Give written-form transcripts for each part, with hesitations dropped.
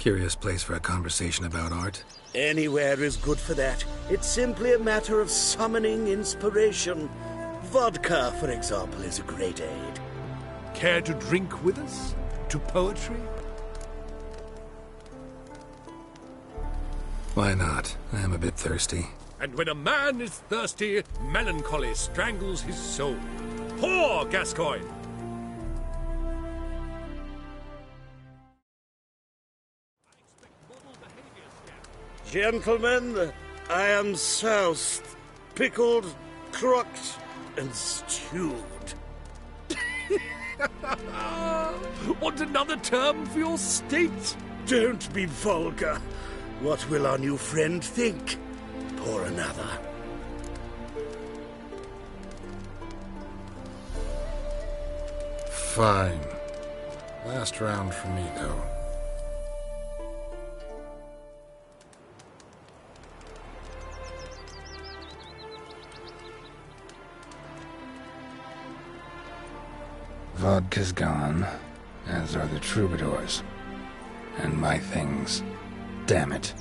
Curious place for a conversation about art. Anywhere is good for that. It's simply a matter of summoning inspiration. Vodka, for example, is a great aid. Care to drink with us? To poetry? Why not? I am a bit thirsty. And when a man is thirsty, melancholy strangles his soul. Pour, Gascoigne! Gentlemen, I am soused, pickled, crocked, and stewed. Want another term for your state? Don't be vulgar. What will our new friend think? Pour another. Fine. Last round for me, though. Vodka's gone, as are the troubadours. And my things. Damn it.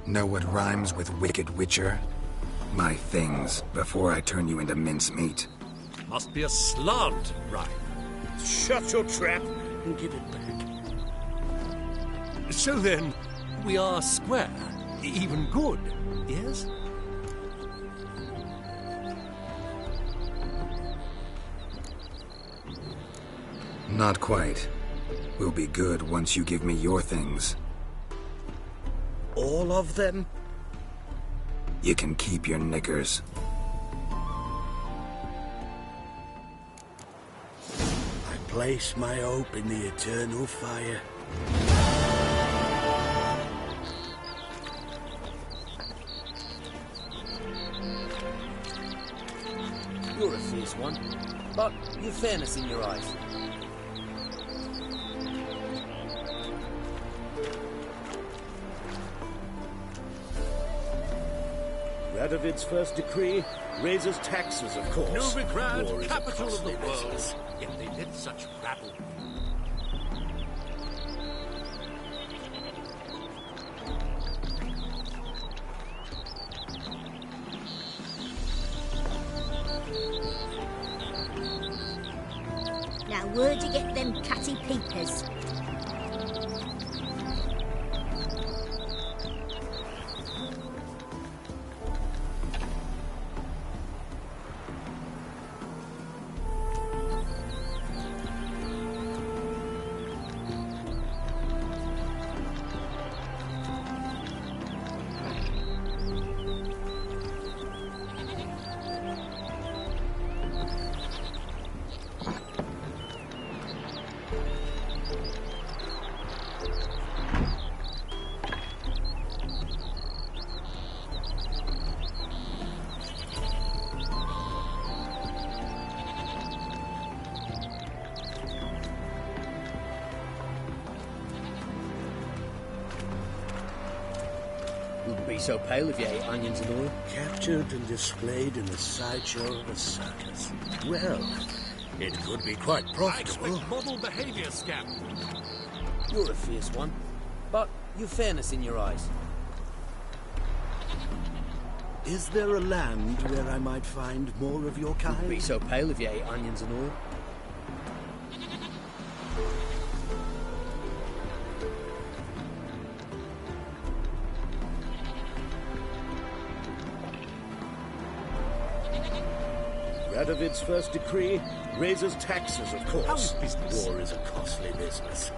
Know what rhymes with wicked witcher? My things, before I turn you into mincemeat. Must be a slant rhyme. Shut your trap and give it back. So then, we are square, even good, yes? Not quite. We'll be good once you give me your things. All of them? You can keep your knickers. I place my hope in the eternal fire. You're a fierce one, but you've fairness in your eyes. Radovid's first decree raises taxes, of course. Novigrad, War is a capital of the costly world. business. Yet they did such rabble. Now, where'd you get them catty peepers? Wouldn't be so pale if you ate onions and oil. Captured and displayed in the sideshow of a circus. Well, it could be quite I profitable. expect model behavior, scamp. You're a fierce one, but you've fairness in your eyes. Is there a land where I might find more of your Wouldn't be kind? so pale if you ate onions and oil. Radovid's first decree raises taxes, of course. How's business? War is a costly business.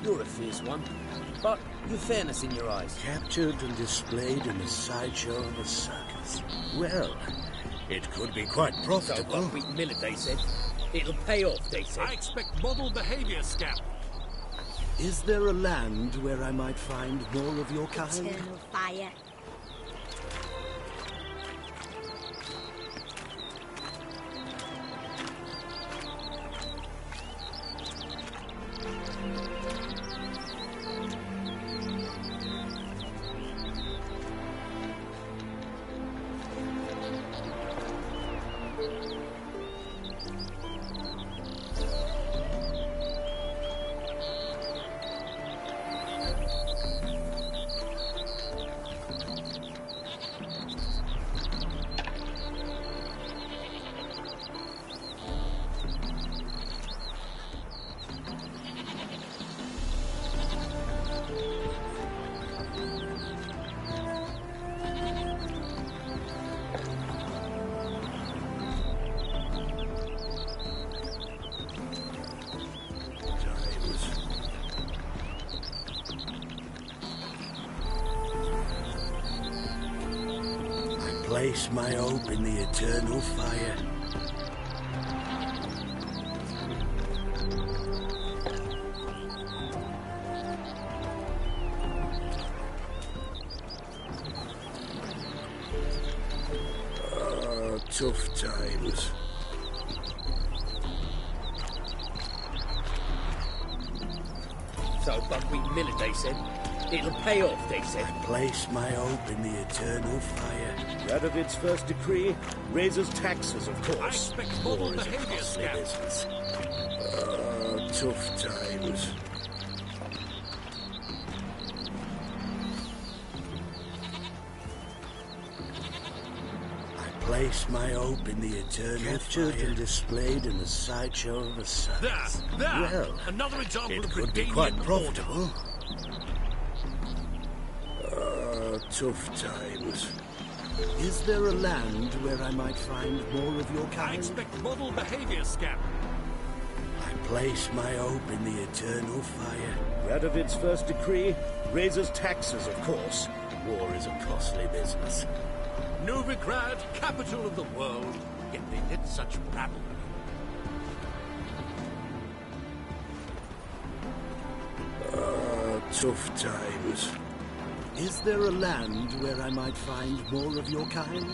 You're a fierce one, but you've fairness in your eyes. Captured and displayed in the sideshow of a circus. Well, it could be quite So profitable. buckwheat millet, they said. It'll pay off, they said. I expect model behavior, Scamp. Is there a land where I might find more of your kind? Eternal fire. Place my hope in the eternal fire. Tough times. So buckwheat millet, they said. It'll pay off, they said. I place my hope in the eternal fire. Radovid's first decree raises taxes, of course. I expect model War is a behavior, costly Scamp. business. Tough times. I place my hope in the eternal Captured fire. and displayed in the sideshow of a circus. There! Well, Another example It of could be Redanian quite order. profitable. Tough times. Is there a land where I might find more of your I kind? expect model behavior, Scamp. I place my hope in the eternal fire. Radovid's first decree raises taxes, of course. War is a costly business. Novigrad, capital of the world, yet they lit such rabble. Tough times. Is there a land where I might find more of your kind?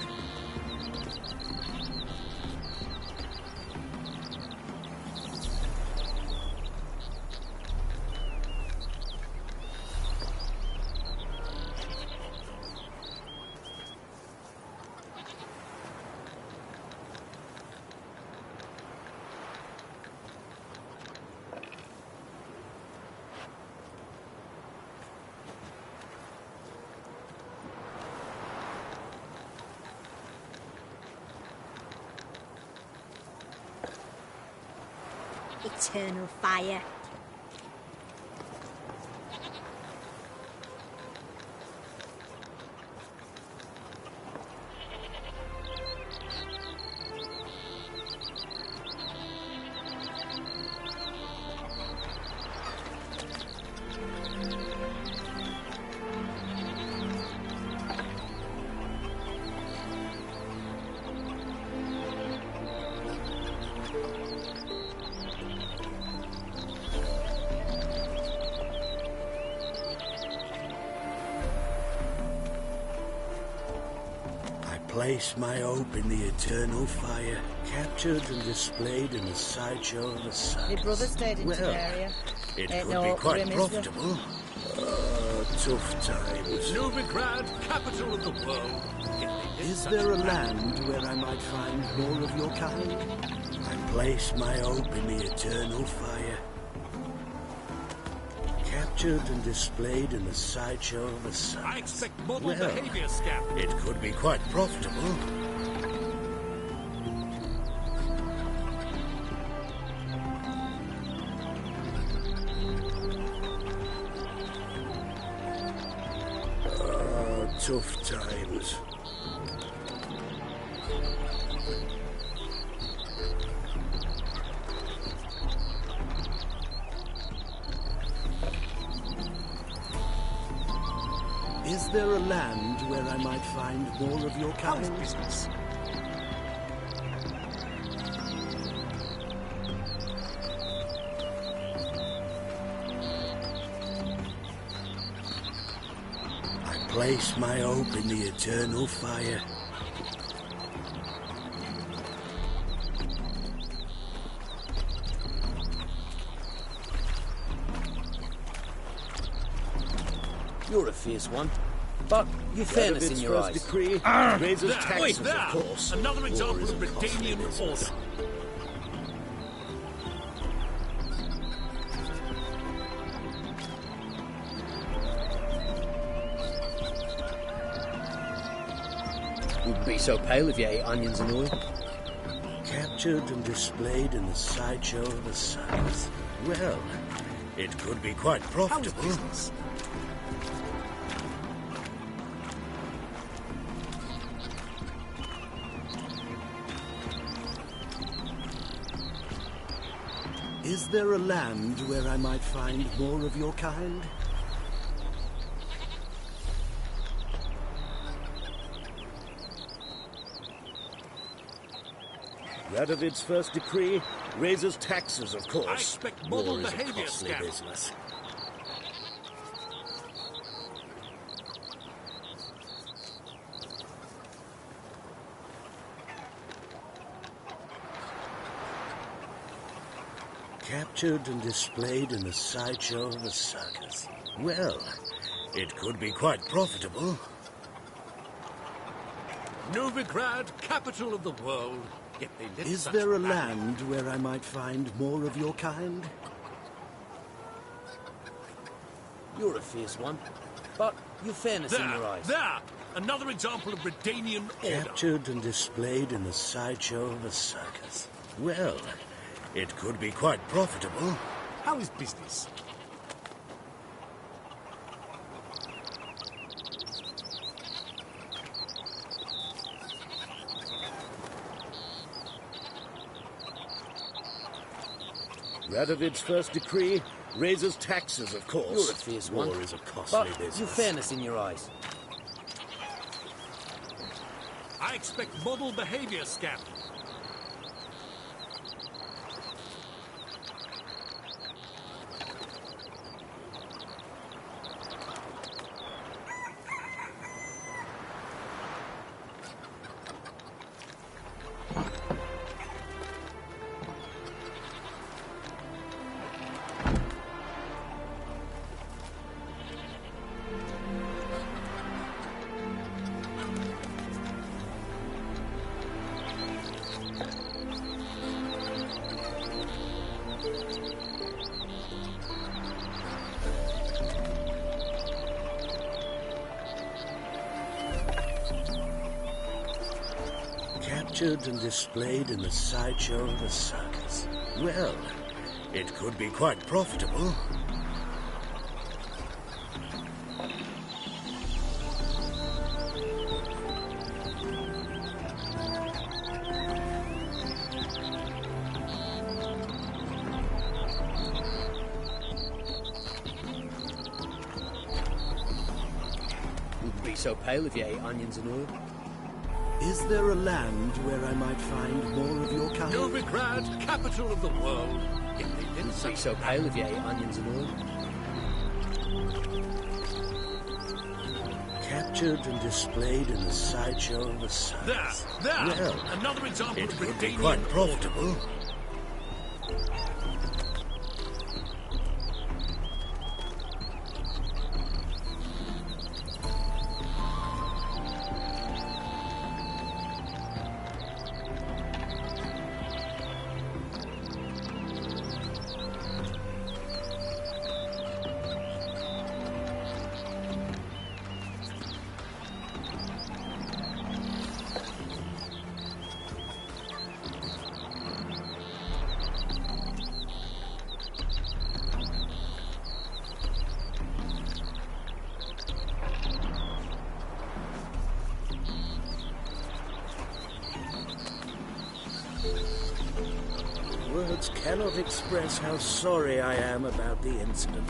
Eternal fire. Place my hope in the eternal fire, captured and displayed in the sideshow of a circus. My brother stayed in Well, Tiberia. it Ain't could no be hope for quite him, is there? profitable. Tough times. Novigrad, capital of the world, yet they lit Is such there a rabble. land where I might find more of your kind? I place my hope in the eternal fire, captured and displayed in the sideshow of a circus. I expect model Well, behavior, Scamp. it could be quite profitable. Tough times. Is there a land where I might find more of your kind? How's business? I place my hope in the eternal fire. You're a fierce one, but you've fairness in your eyes. Decree raises There, taxes, there! of course. Another War example is of a costly Redanian business. order. You'd be so pale if you ate onions and oil. Captured and displayed in the sideshow of the circus. Well, it could be quite How's profitable. business? Is there a land where I might find more of your kind? Radovid's first decree raises taxes, of course. I expect model War is a behavior costly scam. business. Captured and displayed in the sideshow of the circus. Well, it could be quite profitable. Novigrad, capital of the world. Yet they live Is such there a bad- land where I might find more of your kind? You're a fierce one, but you've fairness in your There, eyes. there! Another example of Redanian order. Captured and displayed in the sideshow of a circus. Well, it could be quite profitable. How is business? Radovid's first decree raises taxes, of course. You're a fierce one, War is a costly but business. you've fairness in your eyes. I expect model behavior scam. Captured and displayed in the sideshow of the circus. Well, it could be quite profitable. You'd be so pale if you ate onions and oil. Is there a land where I might find more of your kind? Novigrad, capital of the world. Yet they live You'd be such so bad- pale if you ate onions and oil. Captured and displayed in the sideshow of the There, circus. there! Well, Another example it of could be Redanian quite order. profitable. Words cannot express how sorry I am about the incident.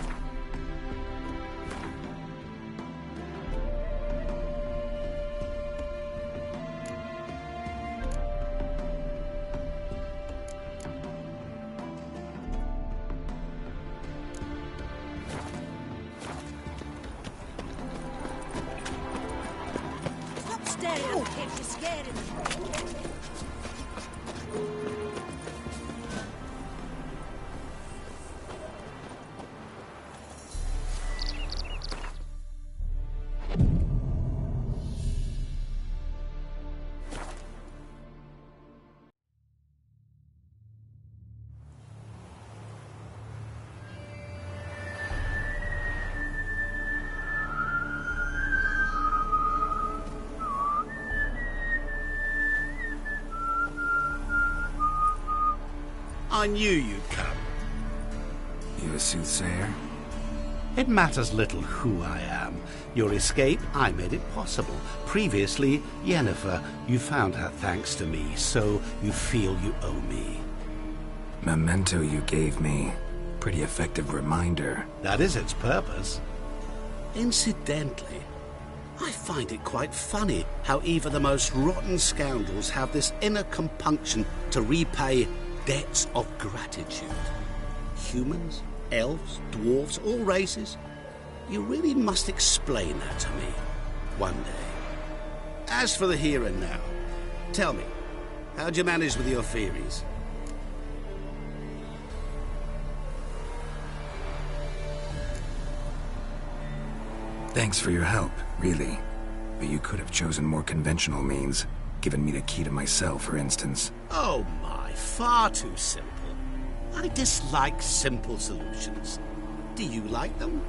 I knew you'd come. You a soothsayer? It matters little who I am. Your escape, I made it possible. Previously, Yennefer, you found her thanks to me, so you feel you owe me. Memento you gave me. Pretty effective reminder. That is its purpose. Incidentally, I find it quite funny how even the most rotten scoundrels have this inner compunction to repay debts of gratitude. Humans, elves, dwarves, all races. You really must explain that to me one day. As for the here and now, tell me, how'd you manage with your theories? Thanks for your help, really. But you could have chosen more conventional means. Given me the key to my cell, for instance. Oh my, far too simple. I dislike simple solutions. Do you like them?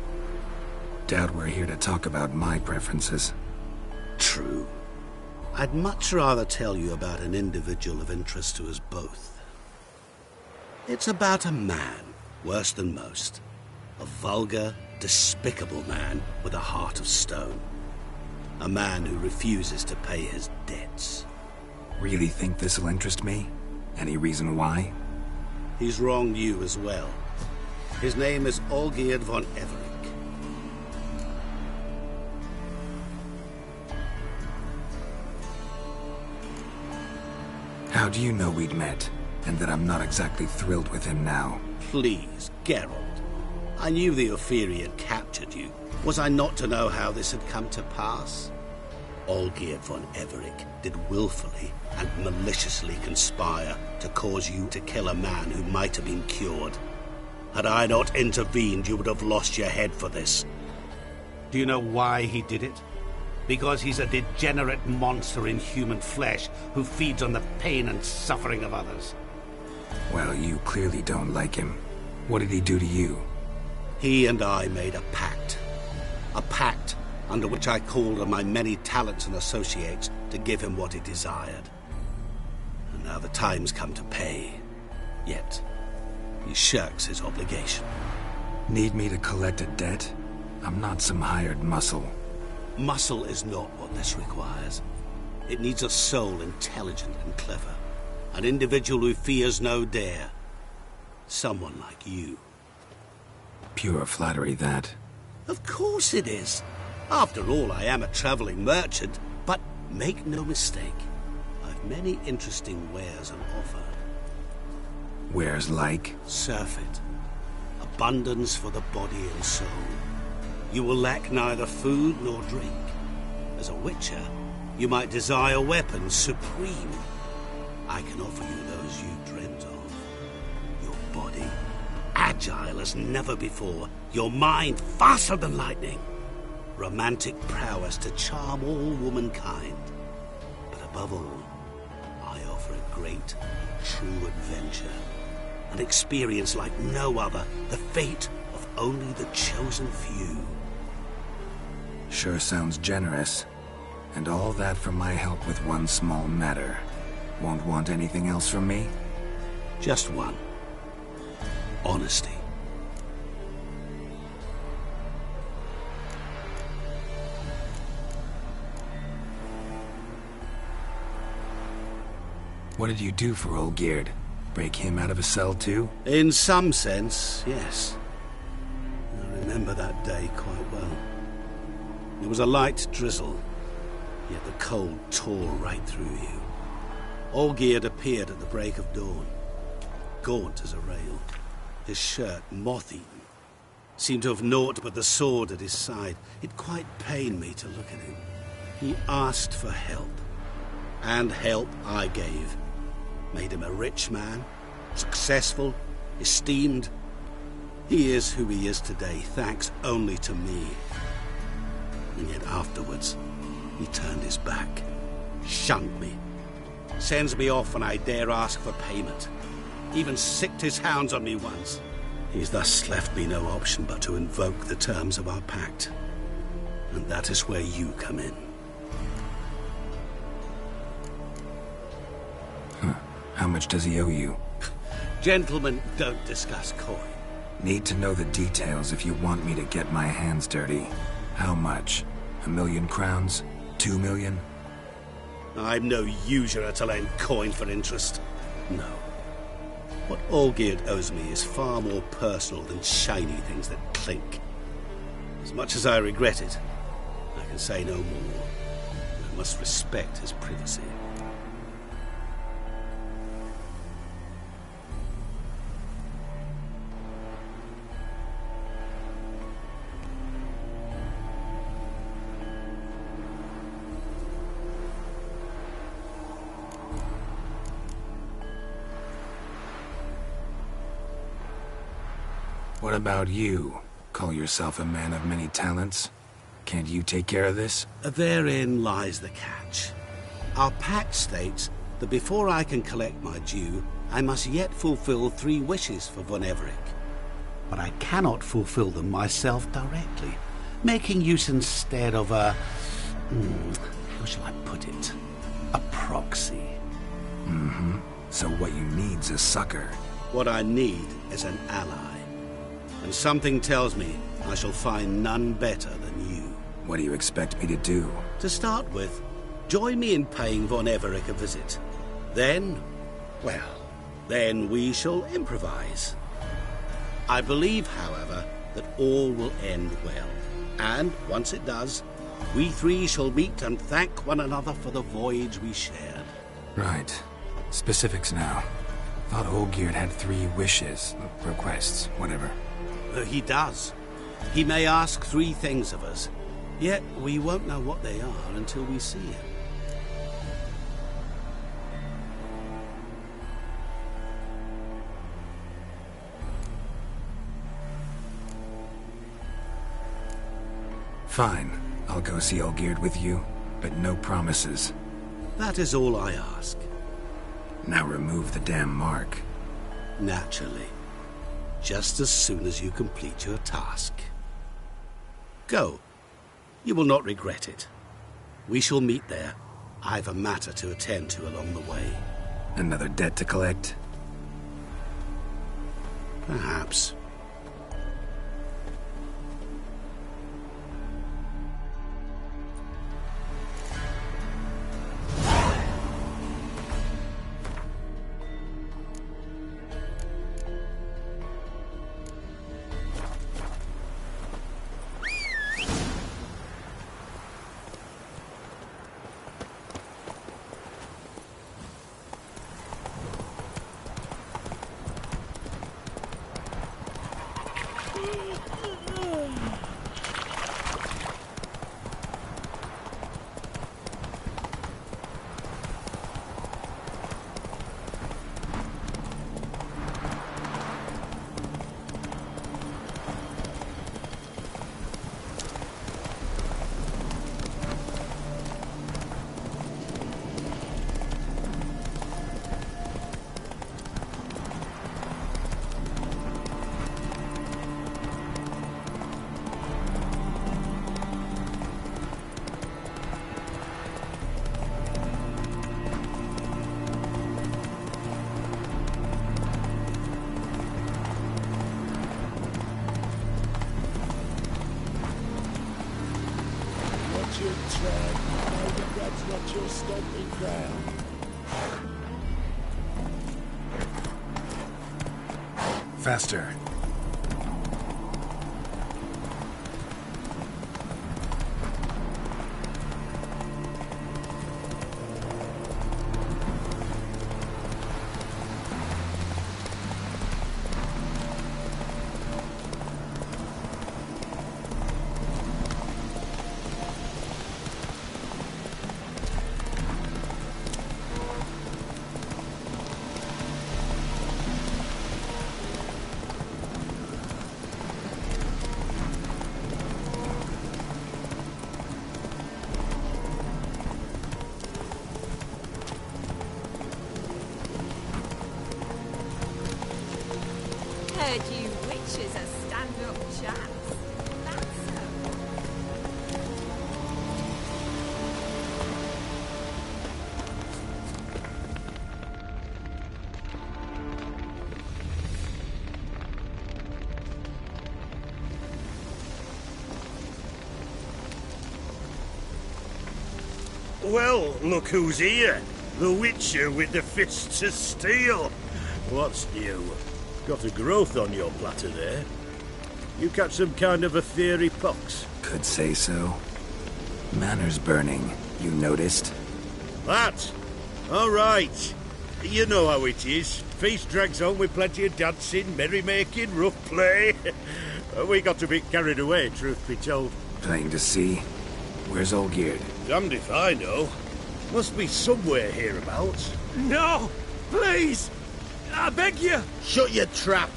Doubt we're here to talk about my preferences. True. I'd much rather tell you about an individual of interest to us both. It's about a man, worse than most. A vulgar, despicable man with a heart of stone. A man who refuses to pay his debts. Really think this'll interest me? Any reason why? He's wronged you as well. His name is Olgierd von Everec. How do you know we'd met, and that I'm not exactly thrilled with him now? Please, Geralt. I knew the Ophiri had captured you. Was I not to know how this had come to pass? Olgierd von Everec did willfully and maliciously conspire to cause you to kill a man who might have been cured. Had I not intervened, you would have lost your head for this. Do you know why he did it? Because he's a degenerate monster in human flesh who feeds on the pain and suffering of others. Well, you clearly don't like him. What did he do to you? He and I made a pact. A pact under which I called on my many talents and associates to give him what he desired. And now the time's come to pay. Yet, he shirks his obligation. Need me to collect a debt? I'm not some hired muscle. Muscle is not what this requires. It needs a soul intelligent and clever. An individual who fears no dare. Someone like you. Pure flattery, that. Of course it is. After all, I am a traveling merchant, but make no mistake, I've many interesting wares on offer. Wares like? Surfeit. Abundance for the body and soul. You will lack neither food nor drink. As a witcher, you might desire weapons supreme. I can offer you those you dreamt of. Your body, agile as never before. Your mind, faster than lightning. Romantic prowess to charm all womankind. But above all, I offer a great, true adventure. An experience like no other. The fate of only the chosen few. Sure sounds generous. And all that for my help with one small matter. Won't want anything else from me? Just one. Honesty. What did you do for Olgierd? Break him out of a cell too? In some sense, yes. I remember that day quite well. It was a light drizzle, yet the cold tore right through you. Olgierd appeared at the break of dawn, gaunt as a rail, his shirt moth-eaten. Seemed to have naught but the sword at his side. It quite pained me to look at him. He asked for help. and help I gave. Made him a rich man, successful, esteemed. He is who he is today, thanks only to me. And yet afterwards, he turned his back, shunned me, sends me off when I dare ask for payment, even sicked his hounds on me once. He's thus left me no option but to invoke the terms of our pact. And that is where you come in. How much does he owe you? Gentlemen don't discuss coin. Need to know the details if you want me to get my hands dirty. How much? 1,000,000 crowns? 2 million? I'm no usurer to lend coin for interest. No. What Olgierd owes me is far more personal than shiny things that clink. As much as I regret it, I can say no more. I must respect his privacy. What about you? Call yourself a man of many talents? Can't you take care of this? Therein lies the catch. Our pact states that before I can collect my due, I must yet fulfill 3 wishes for Von Everec. But I cannot fulfill them myself directly, making use instead of a... how shall I put it? A proxy. So what you need's a sucker. What I need is an ally. And something tells me I shall find none better than you. What do you expect me to do? To start with, join me in paying Von Everec a visit. Then, well, then we shall improvise. I believe, however, that all will end well. And once it does, we 3 shall meet and thank one another for the voyage we shared. Right. Specifics now. Thought Olgierd had 3 wishes, requests, whatever. He does. He may ask 3 things of us, yet we won't know what they are until we see him. Fine. I'll go see Olgierd with you, but no promises. That is all I ask. Now remove the damn mark. Naturally. Just as soon as you complete your task. Go. You will not regret it. We shall meet there. I've a matter to attend to along the way. Another debt to collect? Perhaps. Faster. heard you witches a stand-up chance. That's so. Well, look who's here. The Witcher with the fists of steel. What's new? Got a growth on your platter there. You catch some kind of a fiery pox? Could say so. Manor's burning. You noticed? That? All right. You know how it is. Feast drags on with plenty of dancing, merrymaking, rough play. We got a bit carried away, truth be told. Plain to see. Where's Olgierd? Damned if I know. Must be somewhere hereabouts. No! Please! I beg you! Shut your trap.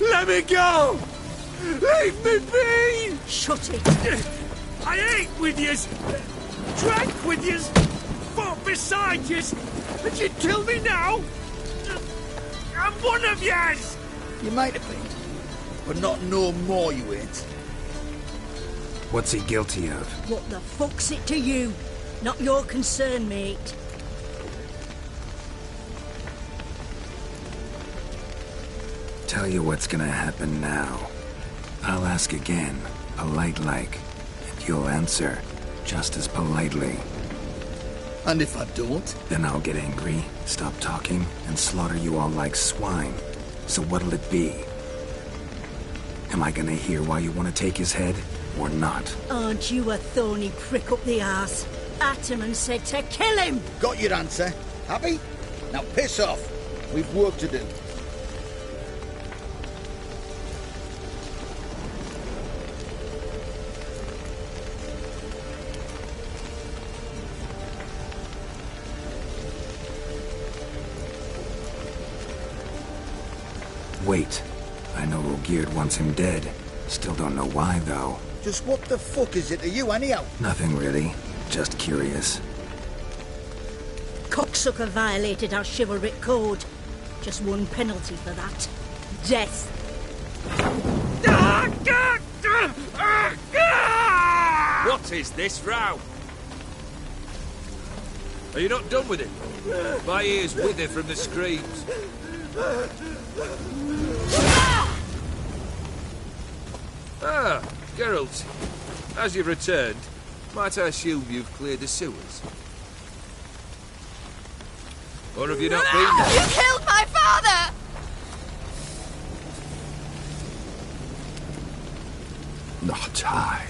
Let me go! Leave me be! Shut it. I ate with yous, drank with yous, fought beside yous, and you'd kill me now? I'm one of yous! You might have been, but not no more you ain't. What's he guilty of? What the fuck's it to you? Not your concern, mate. Tell you what's gonna happen now. I'll ask again, polite-like, and you'll answer just as politely. And if I don't? Then I'll get angry, stop talking, and slaughter you all like swine. So what'll it be? Am I gonna hear why you want to take his head, or not? Aren't you a thorny prick up the arse? Ataman said to kill him! Got your answer. Happy? Now piss off. We've work to do. Wait. I know Olgierd wants him dead. Still don't know why, though. Just what the fuck is it to you, anyhow? Nothing really. Just curious. Cocksucker violated our chivalric code. Just one penalty for that. Death. What is this row? Are you not done with it? My ears wither from the screams. Ah, Geralt. As you've returned, might I assume you've cleared the sewers? Or have you not been there? You killed my father! Not I.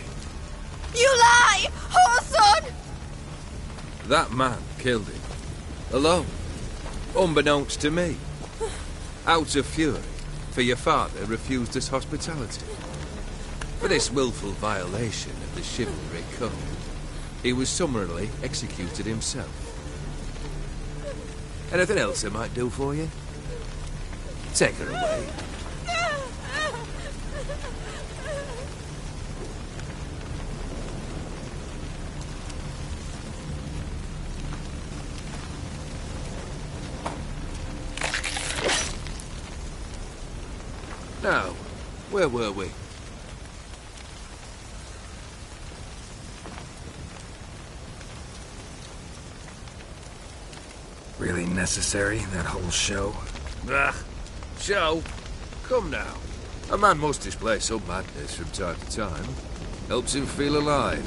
You lie! Whoreson! That man killed him. Alone. Unbeknownst to me. Out of fury, for your father refused us hospitality. For this willful violation of the chivalry code, he was summarily executed himself. Anything else I might do for you? Take her away. Now, where were we? Really necessary, that whole show? Ah, show? Come now. A man must display some madness from time to time. Helps him feel alive.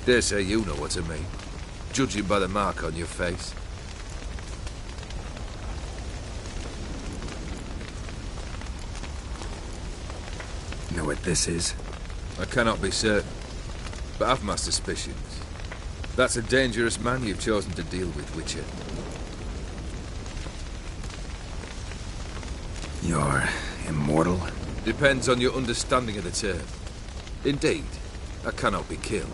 Dare say you know what I mean. Judging by the mark on your face. Know what this is? I cannot be certain, but I've my suspicions. That's a dangerous man you've chosen to deal with, Witcher. You're immortal? Depends on your understanding of the term. Indeed, I cannot be killed.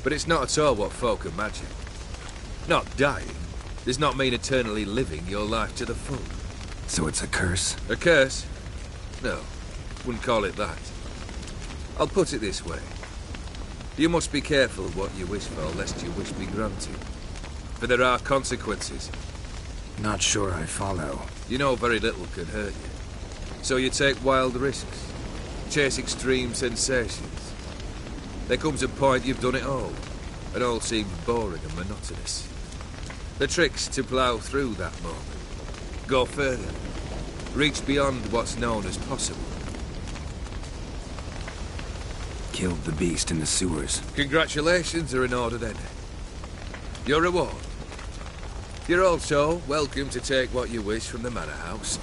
But it's not at all what folk imagine. Not dying does not mean eternally living your life to the full. So it's a curse? A curse? No, wouldn't call it that. I'll put it this way. You must be careful what you wish for, lest your wish be granted. For there are consequences. Not sure I follow. You know very little can hurt you. So you take wild risks, chase extreme sensations. There comes a point you've done it all, and all seems boring and monotonous. The trick's to plough through that moment. Go further. Reach beyond what's known as possible. Killed the beast in the sewers. Congratulations are in order then. Your reward. You're also welcome to take what you wish from the manor house.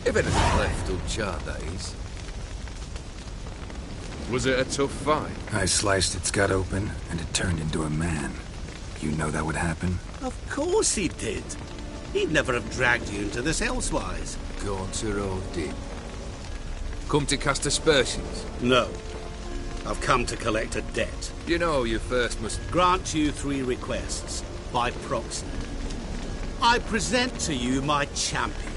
If anything left uncharred, that is. Was it a tough fight? I sliced its gut open, and it turned into a man. You know that would happen? Of course he did. He'd never have dragged you into this elsewise. Gaunter Odin. Come to cast aspersions? No. I've come to collect a debt. You know you first must... Grant you 3 requests, by proxy. I present to you my champion,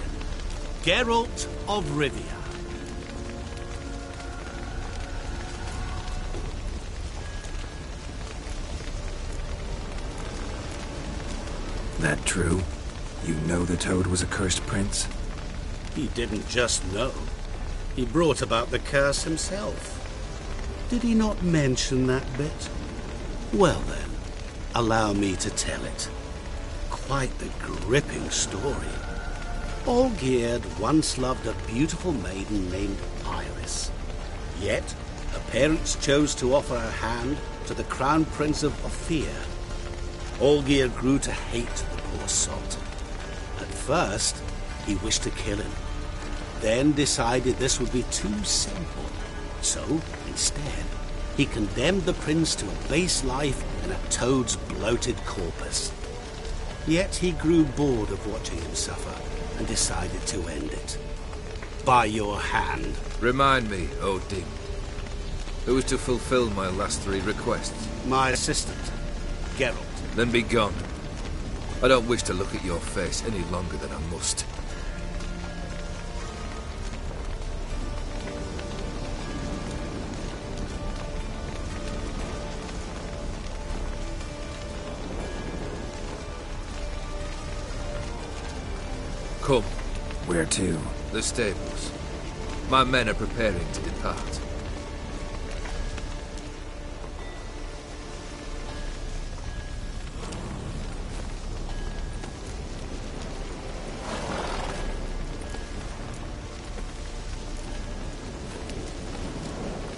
Geralt of Rivia. That true? You know the Toad was a cursed prince? He didn't just know. He brought about the curse himself. Did he not mention that bit? Well then, allow me to tell it. Quite the gripping story. Olgierd once loved a beautiful maiden named Iris. Yet, her parents chose to offer her hand to the Crown Prince of Ophir. Olgierd grew to hate the poor sot. At first, he wished to kill him. Then decided this would be too simple. So, instead, he condemned the prince to a base life in a toad's bloated corpus. Yet he grew bored of watching him suffer and decided to end it. By your hand. Remind me, Odin. Who was to fulfill my last 3 requests? My assistant, Geralt. Then be gone. I don't wish to look at your face any longer than I must. Come. Where to? The stables. My men are preparing to depart.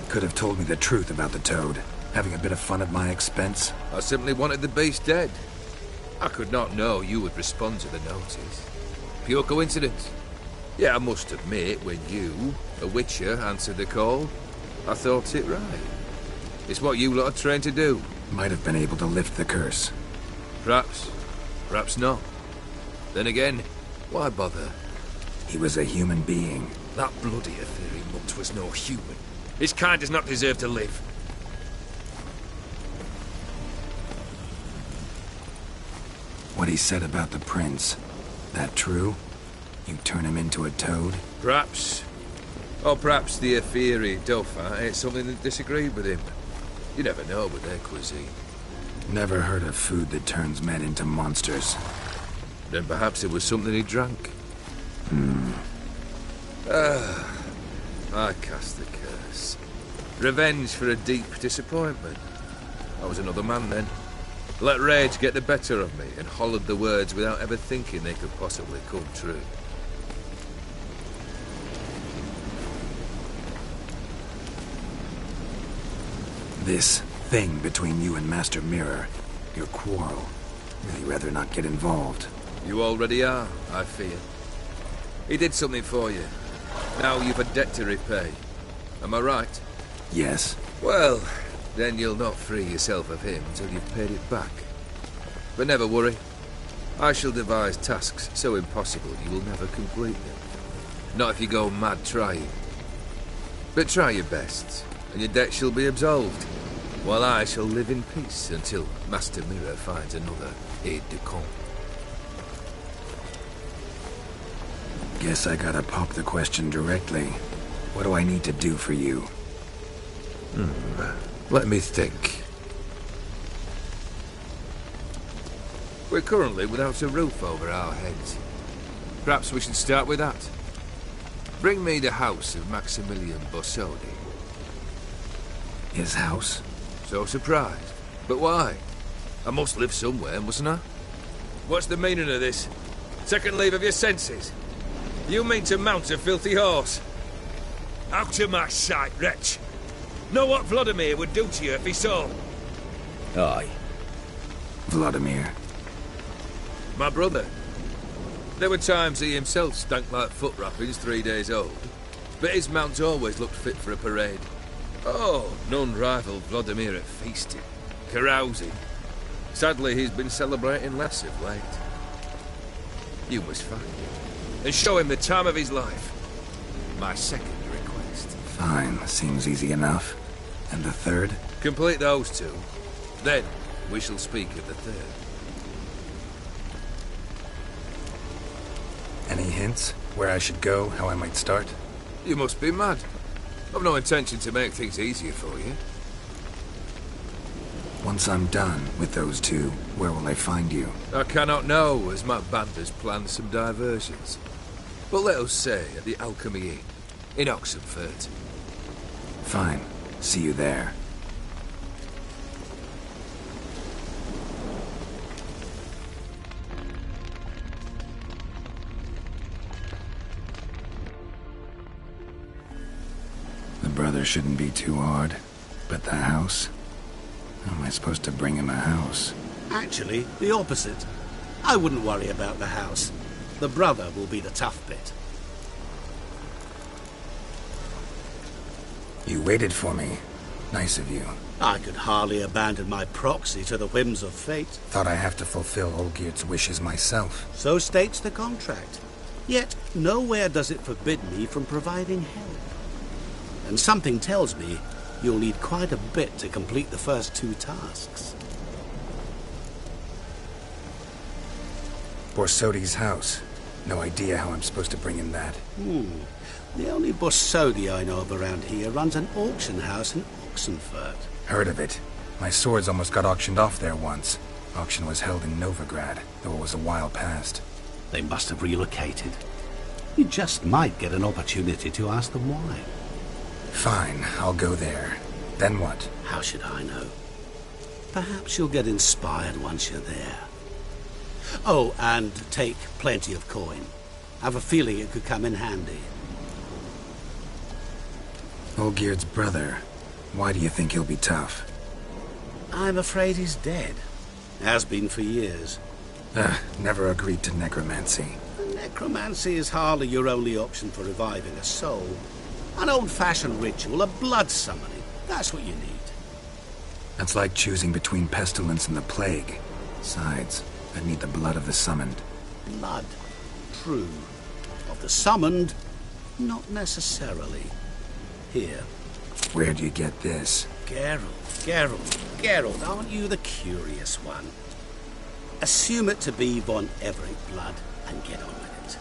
Could have told me the truth about the Toad. Having a bit of fun at my expense. I simply wanted the beast dead. I could not know you would respond to the notice. Pure coincidence. Yeah, I must admit, when you, a witcher, answered the call, I thought it right. It's what you lot are trained to do. Might have been able to lift the curse. Perhaps. Perhaps not. Then again, why bother? He was a human being. That bloody Ethereal mutt was no human. His kind does not deserve to live. What he said about the prince, that true? You turn him into a toad? Perhaps. Or perhaps the Ethereal Dauphin ate something that disagreed with him. You never know with their cuisine. Never heard of food that turns men into monsters. Then perhaps it was something he drank. I cast the curse. Revenge for a deep disappointment. I was another man then. Let rage get the better of me and hollered the words without ever thinking they could possibly come true. This thing between you and Master Mirror, your quarrel, really rather not get involved. You already are, I fear. He did something for you. Now you've a debt to repay. Am I right? Yes. Well, then you'll not free yourself of him until you've paid it back. But never worry. I shall devise tasks so impossible you will never complete them. Not if you go mad trying. But try your best, and your debt shall be absolved, while I shall live in peace until Master Mirror finds another aide-de-camp. Guess I gotta pop the question directly. What do I need to do for you? Let me think. We're currently without a roof over our heads. Perhaps we should start with that. Bring me the house of Maximilian Borsodi. His house? So surprised. But why? I must live somewhere, mustn't I? What's the meaning of this? Second leave of your senses? You mean to mount a filthy horse? Out of my sight, wretch! Know what Vladimir would do to you if he saw? Aye. Vladimir. My brother. There were times he himself stank like foot wrappings 3 days old, but his mount always looked fit for a parade. Oh, none rival Vladimir at feasting, carousing. Sadly, he's been celebrating less of late. You must find him, and show him the time of his life. My second request. Fine, seems easy enough. And the third? Complete those two. Then, we shall speak of the third. Any hints? Where I should go, how I might start? You must be mad. I've no intention to make things easier for you. Once I'm done with those two, where will I find you? I cannot know, as my band has planned some diversions. But let us say at the Alchemy Inn, in Oxenfurt. Fine. See you there. The brother shouldn't be too hard, but the house? How am I supposed to bring him a house? Actually, the opposite. I wouldn't worry about the house. The brother will be the tough bit. You waited for me. Nice of you. I could hardly abandon my proxy to the whims of fate. Thought I have to fulfill Olgierd's wishes myself. So states the contract. Yet, nowhere does it forbid me from providing help. And something tells me you'll need quite a bit to complete the first 2 tasks. Borsodi's house. No idea how I'm supposed to bring in that. The only Borsodi I know of around here runs an auction house in Oxenfurt. Heard of it. My swords almost got auctioned off there once. Auction was held in Novigrad, though it was a while past. They must have relocated. You just might get an opportunity to ask them why. Fine, I'll go there. Then what? How should I know? Perhaps you'll get inspired once you're there. Oh, and take plenty of coin. I've a feeling it could come in handy. Olgierd's brother. Why do you think he'll be tough? I'm afraid he's dead. Has been for years. Never agreed to necromancy. Necromancy is hardly your only option for reviving a soul. An old-fashioned ritual, a blood summoning. That's what you need. That's like choosing between pestilence and the plague. Besides, I need the blood of the summoned. Blood. True. Of the summoned, not necessarily. Here. Where'd you get this? Geralt, aren't you the curious one? Assume it to be von Everett blood and get on with it.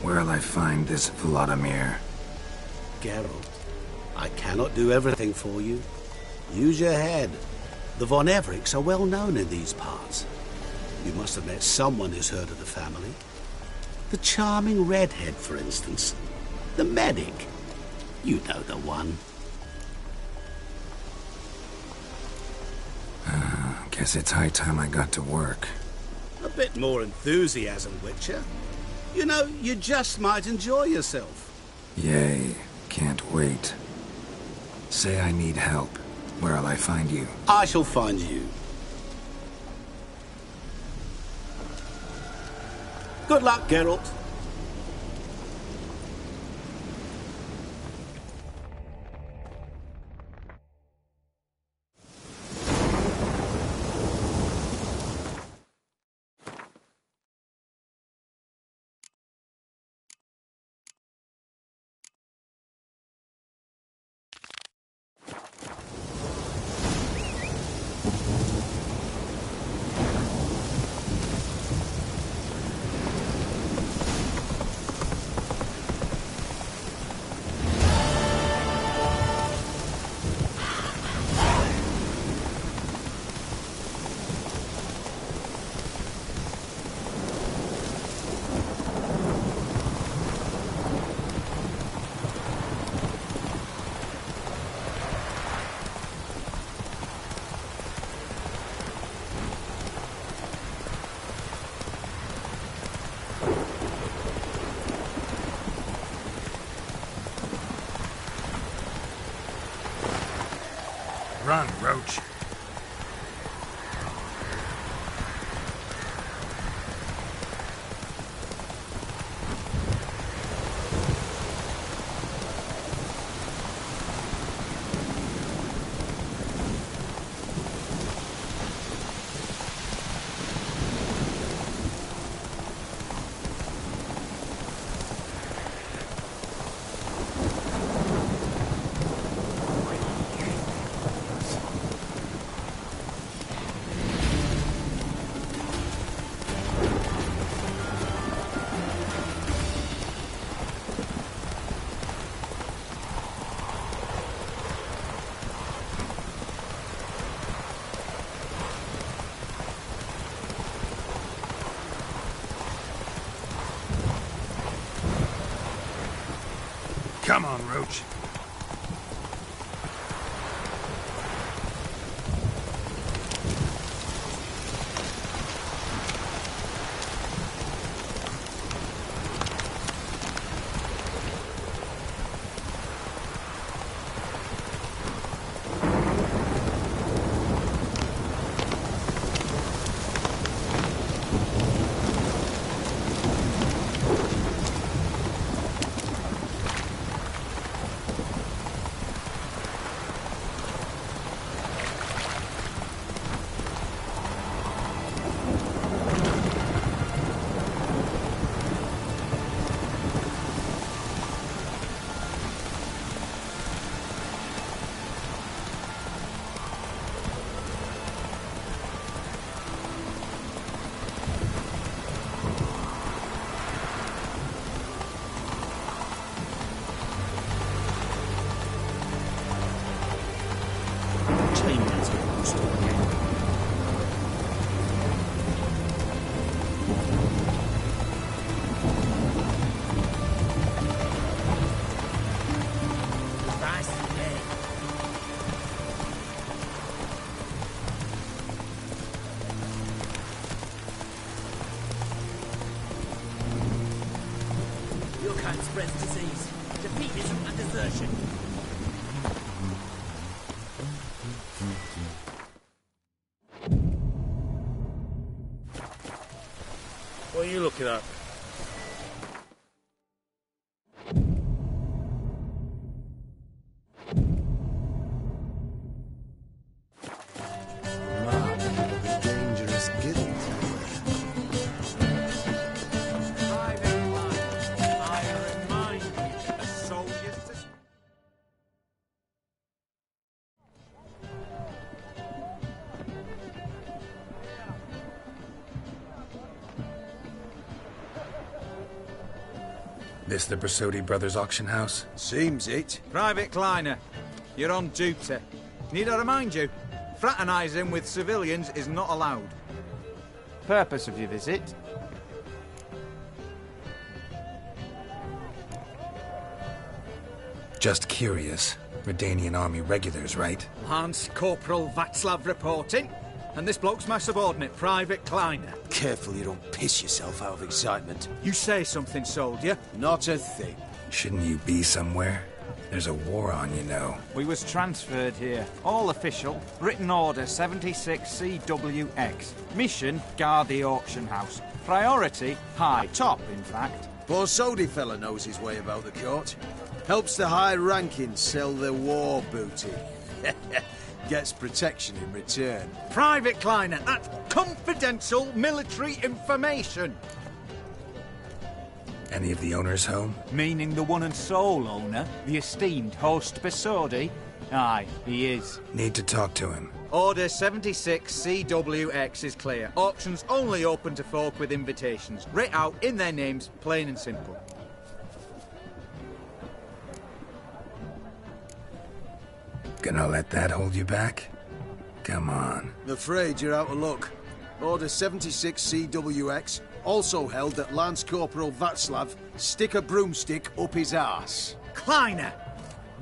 Where'll I find this Vladimir? Geralt, I cannot do everything for you. Use your head. The von Evericks are well known in these parts. You must have met someone who's heard of the family. The charming redhead, for instance. The medic. You know the one. Guess it's high time I got to work. A bit more enthusiasm, Witcher. You know, you just might enjoy yourself. Yay. Can't wait. Say I need help. Where'll I find you? I shall find you. Good luck, Geralt. Run, Roach. Come on, Roach. Spreads disease, defeatism and desertion. What are you looking at? Dangerous guild. This the Brasodi Brothers auction house? Seems it. Private Kleiner, you're on duty. Need I remind you, fraternising with civilians is not allowed. Purpose of your visit? Just curious. Redanian army regulars, right? Lance Corporal Václav reporting, and this bloke's my subordinate, Private Kleiner. Careful you don't piss yourself out of excitement. You say something, soldier? Not a thing. Shouldn't you be somewhere? There's a war on, you know. We was transferred here. All official. Written order 76CWX. Mission, guard the auction house. Priority, high. Top, in fact. Poor Sodi fella knows his way about the court. Helps the high-rankings sell their war booty. Gets protection in return. Private Kleiner, that's confidential military information. Any of the owners home? Meaning the one and sole owner, the esteemed host Episodio? Aye, he is. Need to talk to him. Order 76CWX is clear. Auctions only open to folk with invitations. Writ out in their names, plain and simple. Gonna let that hold you back? Come on. I'm afraid you're out of luck. Order 76CWX also held that Lance Corporal Václav stick a broomstick up his arse. Kleiner,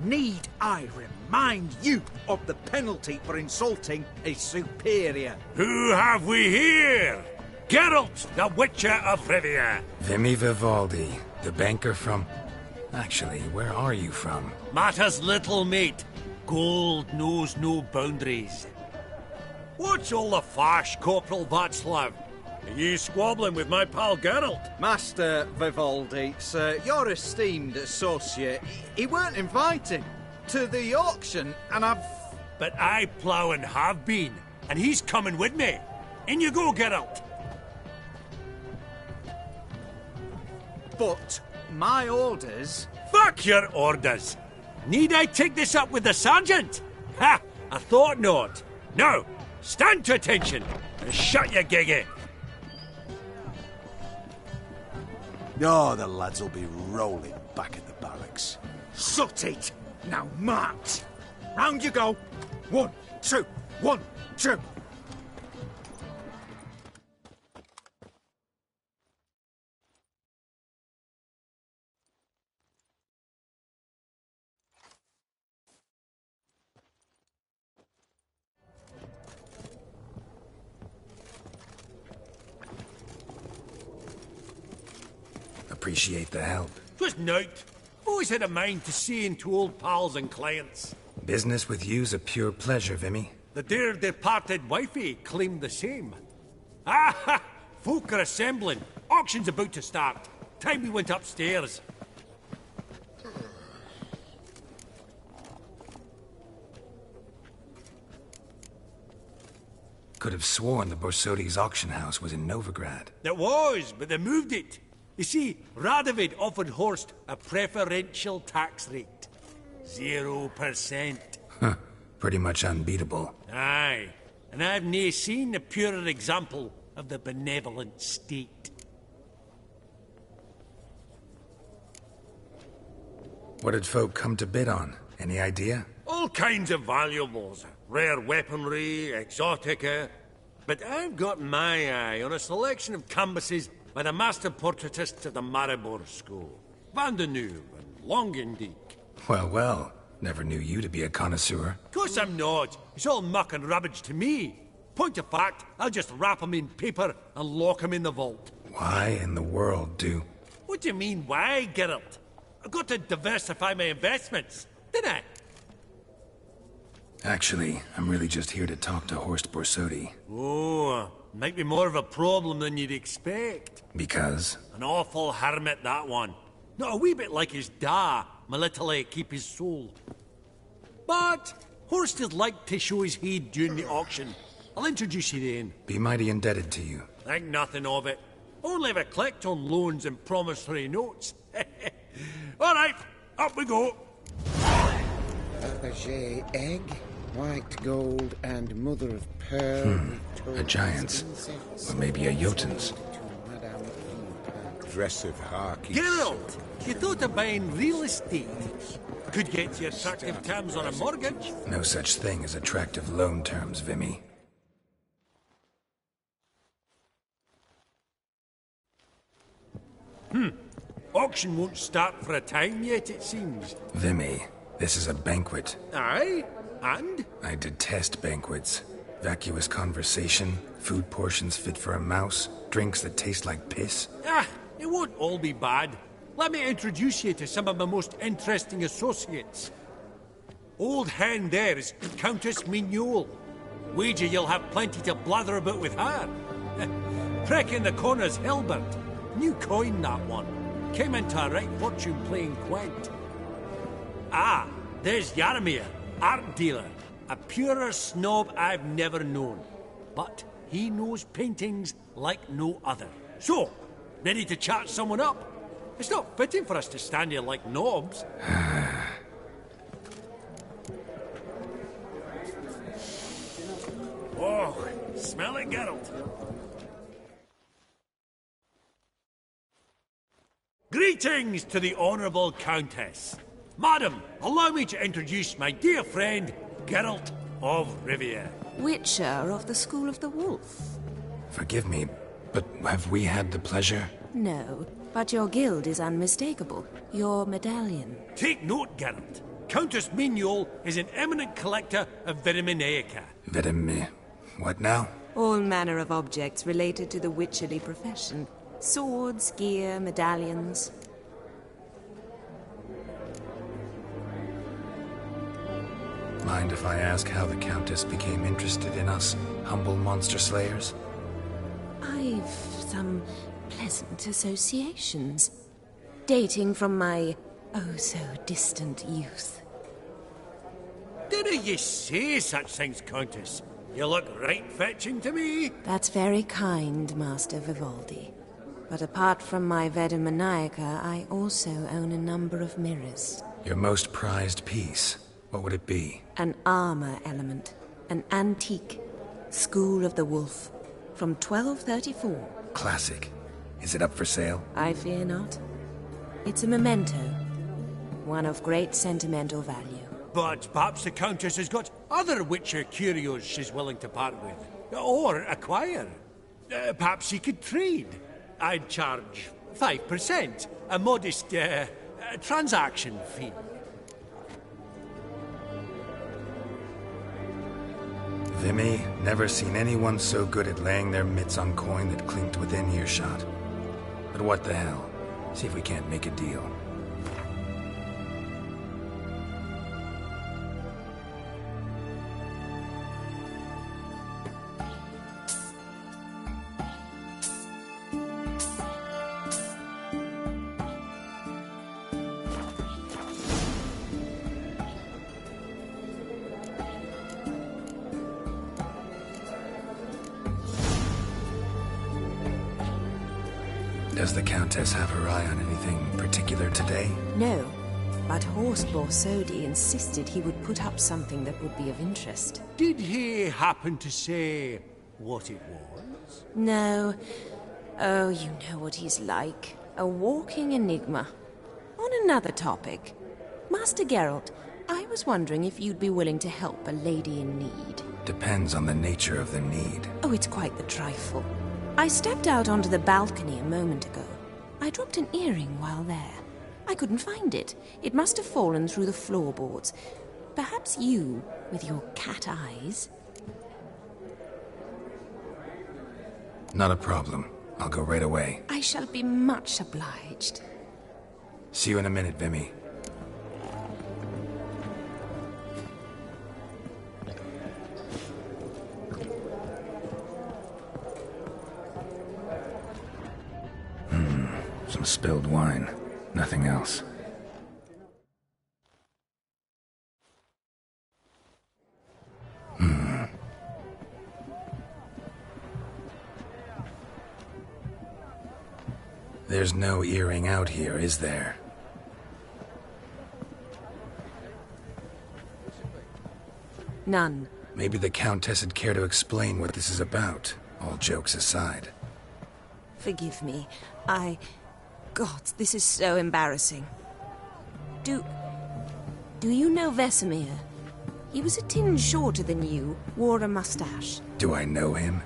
need I remind you of the penalty for insulting a superior? Who have we here? Geralt, the Witcher of Rivia. Vimy Vivaldi, the banker from... Actually, where are you from? Marta's little mate. Gold knows no boundaries. What's all the fash, Corporal Václav? Are you squabbling with my pal Geralt? Master Vivaldi, sir, your esteemed associate, he weren't invited to the auction, and I've... But I plough and have been, and he's coming with me. In you go, Geralt. But my orders... Fuck your orders. Need I take this up with the sergeant? Ha! I thought not. Now, stand to attention and shut your giggy. Oh, the lads will be rolling back at the barracks. Shut it! Now march! Round you go! 1, 2, 1, 2! Appreciate the help. Twas nowt. Always had a mind to seeing to old pals and clients. Business with you's a pure pleasure, Vimy. The dear departed wifey claimed the same. Ah ha! Folk are assembling. Auction's about to start. Time we went upstairs. Could have sworn the Borsodi's auction house was in Novigrad. It was, but they moved it. You see, Radovid offered Horst a preferential tax rate. 0%. Huh. Pretty much unbeatable. Aye. And I've nae seen a purer example of the benevolent state. What did folk come to bid on? Any idea? All kinds of valuables. Rare weaponry, exotica. But I've got my eye on a selection of canvases by the master portraitists of the Maribor School. Van de Nieuw and Longendijk. Well, well. Never knew you to be a connoisseur. Course I'm not. It's all muck and rubbish to me. Point of fact, I'll just wrap 'em in paper and lock 'em in the vault. Why in the world do... What do you mean, why, Geralt? I've got to diversify my investments, didn't I? Actually, I'm really just here to talk to Horst Borsodi. Oh, might be more of a problem than you'd expect. Because? An awful hermit, that one. Not a wee bit like his da, my little keep his soul. But Horst would like to show his head during the auction. I'll introduce you then. Be mighty indebted to you. Think nothing of it. Only if I collect on loans and promissory notes. All right, up we go. Fabergé egg, white gold, and mother of pearl. A giant's. Or maybe a Jotun's. Aggressive harky. Geralt, you thought of buying real estate? Could get you attractive terms on a mortgage. No such thing as attractive loan terms, Vimy. Auction won't start for a time yet, it seems. Vimy, this is a banquet. Aye? And? I detest banquets. Vacuous conversation, food portions fit for a mouse, drinks that taste like piss. Ah, it won't all be bad. Let me introduce you to some of my most interesting associates. Old hen there is Countess Mignole. Wager you'll have plenty to blather about with her. Prick in the corner's Hilbert. New coin, that one. Came into a right fortune playing quaint. Ah, there's Jaromir, art dealer. A purer snob I've never known. But he knows paintings like no other. So, ready to chat someone up? It's not fitting for us to stand here like knobs. Oh, smell it, Geralt. Greetings to the Honourable Countess. Madam, allow me to introduce my dear friend, Geralt of Rivia. Witcher of the School of the Wolf. Forgive me, but have we had the pleasure? No, but your guild is unmistakable. Your medallion. Take note, Geralt. Countess Mignole is an eminent collector of Vitaminaica. What now? All manner of objects related to the witcherly profession. Swords, gear, medallions. Mind if I ask how the Countess became interested in us, humble monster slayers? I've some pleasant associations, dating from my oh-so-distant youth. Didn't you say such things, Countess? You look right fetching to me. That's very kind, Master Vivaldi. But apart from my Veda Maniaca, I also own a number of mirrors. Your most prized piece, what would it be? An armor element. An antique. School of the Wolf. From 1234. Classic. Is it up for sale? I fear not. It's a memento. One of great sentimental value. But perhaps the Countess has got other Witcher curios she's willing to part with. Or acquire. Perhaps she could trade. I'd charge 5%. A modest, transaction fee. Vimy, never seen anyone so good at laying their mitts on coin that clinked within earshot. But what the hell? See if we can't make a deal. Does the Countess have her eye on anything particular today? No, but Horst Borsodi insisted he would put up something that would be of interest. Did he happen to say what it was? No. Oh, you know what he's like. A walking enigma. On another topic. Master Geralt, I was wondering if you'd be willing to help a lady in need. Depends on the nature of the need. Oh, it's quite the trifle. I stepped out onto the balcony a moment ago. I dropped an earring while there. I couldn't find it. It must have fallen through the floorboards. Perhaps you, with your cat eyes... Not a problem. I'll go right away. I shall be much obliged. See you in a minute, Vimy. Some spilled wine. Nothing else. There's no earring out here, is there? None. Maybe the Countess would care to explain what this is about, all jokes aside. Forgive me. God, this is so embarrassing. Do you know Vesemir? He was a tinge shorter than you, wore a mustache. Do I know him?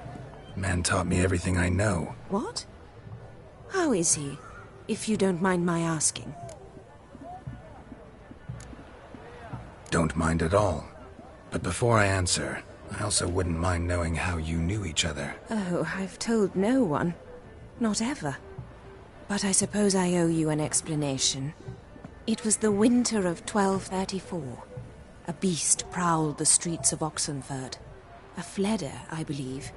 Man taught me everything I know. What? How is he, if you don't mind my asking? Don't mind at all. But before I answer, I also wouldn't mind knowing how you knew each other. Oh, I've told no one. Not ever. But I suppose I owe you an explanation. It was the winter of 1234. A beast prowled the streets of Oxenford. A fledder, I believe.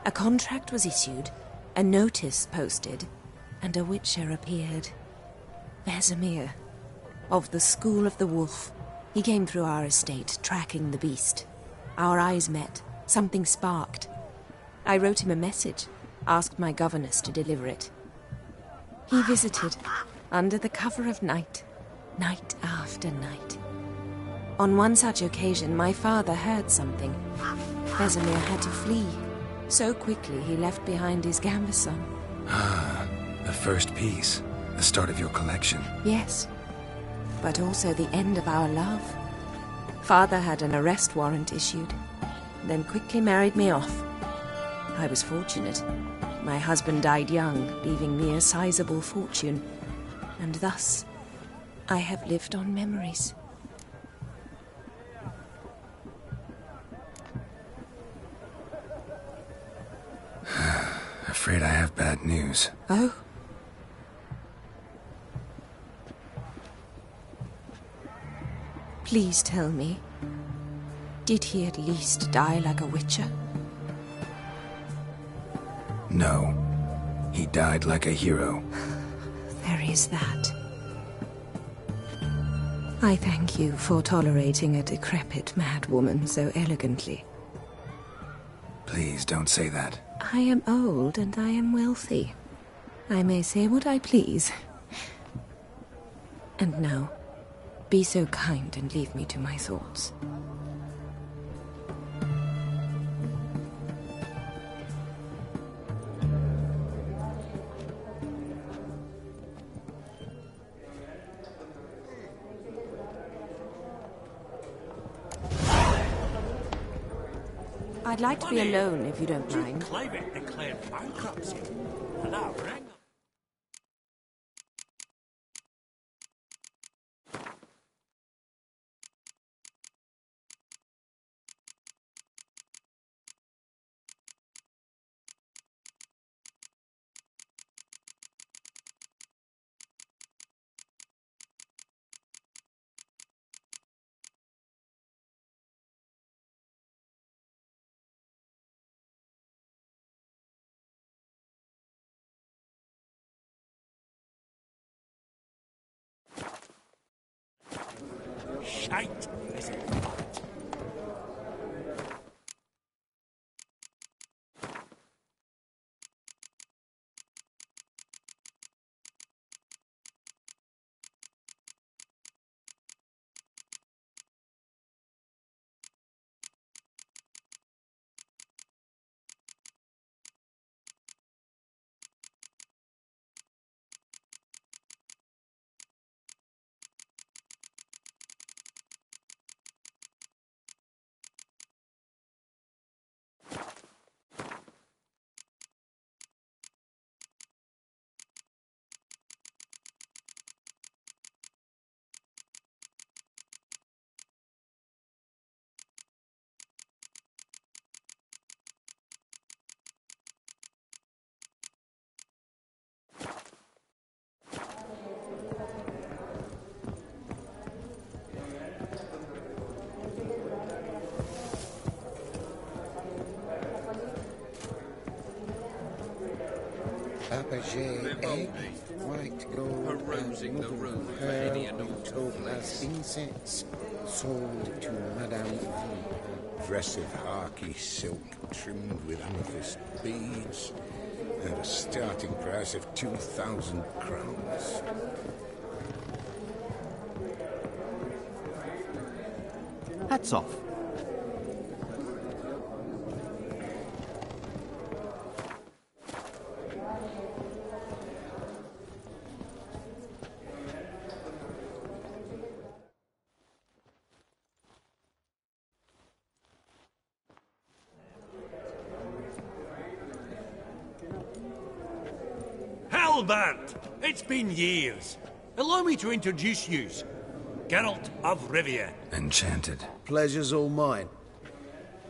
A contract was issued, a notice posted, and a witcher appeared. Vesemir, of the School of the Wolf. He came through our estate, tracking the beast. Our eyes met. Something sparked. I wrote him a message, asked my governess to deliver it. He visited, under the cover of night, night after night. On one such occasion, my father heard something. Vesemir had to flee. So quickly, he left behind his gambeson. Ah, the first piece. The start of your collection. Yes, but also the end of our love. Father had an arrest warrant issued, then quickly married me off. I was fortunate. My husband died young, leaving me a sizable fortune. And thus, I have lived on memories. Afraid I have bad news. Oh? Please tell me. Did he at least die like a witcher? No. He died like a hero. There is that. I thank you for tolerating a decrepit madwoman so elegantly. Please don't say that. I am old and I am wealthy. I may say what I please. And now, be so kind and leave me to my thoughts. I'd like to be alone, if you don't mind. Climate declared bankruptcy, and I rang. Shite, is it fucked? Apogee egg, white gold, perusing and the mother room of for any pearl, unknown topaz incense, sold to Madame V. Aggressive harky silk trimmed with amethyst beads, and a starting price of 2,000 crowns. Hats off. Hellbent! It's been years. Allow me to introduce yous. Geralt of Rivia. Enchanted. Pleasure's all mine.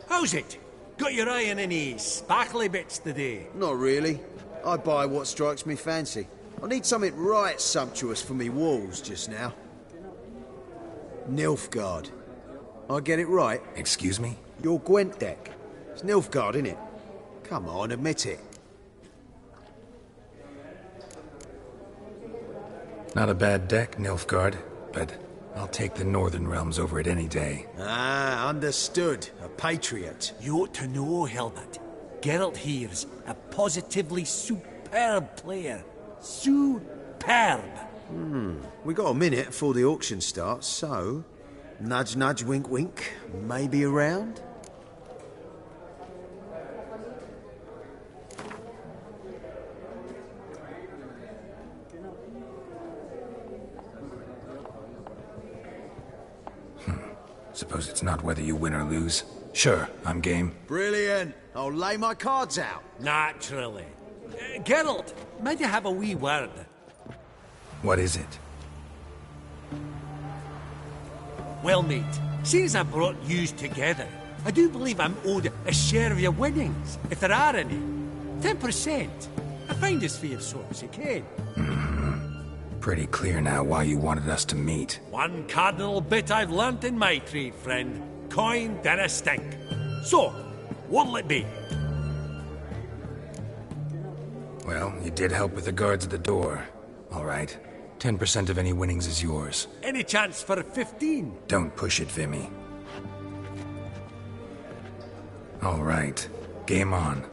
How's it? Got your eye on any sparkly bits today? Not really. I buy what strikes me fancy. I need something right sumptuous for me walls just now. Nilfgaard. I get it right? Excuse me? Your Gwent deck. It's Nilfgaard, innit? Come on, admit it. Not a bad deck, Nilfgaard, but I'll take the Northern Realms over it any day. Ah, understood. A patriot. You ought to know, Helmut. Geralt here's a positively superb player. Superb! We got a minute before the auction starts, so... Nudge, nudge, wink, wink. Maybe around? Suppose it's not whether you win or lose. Sure, I'm game. Brilliant. I'll lay my cards out. Naturally. Geralt, might you have a wee word? What is it? Well, mate, seeing as I brought yous together, I do believe I'm owed a share of your winnings, if there are any. 10%. I find as fair so as you can. Pretty clear now why you wanted us to meet. One cardinal bit I've learnt in my trade, friend. coin than a stink. So, what'll it be? Well, you did help with the guards at the door. All right. 10% of any winnings is yours. Any chance for 15? Don't push it, Vimy. All right. Game on.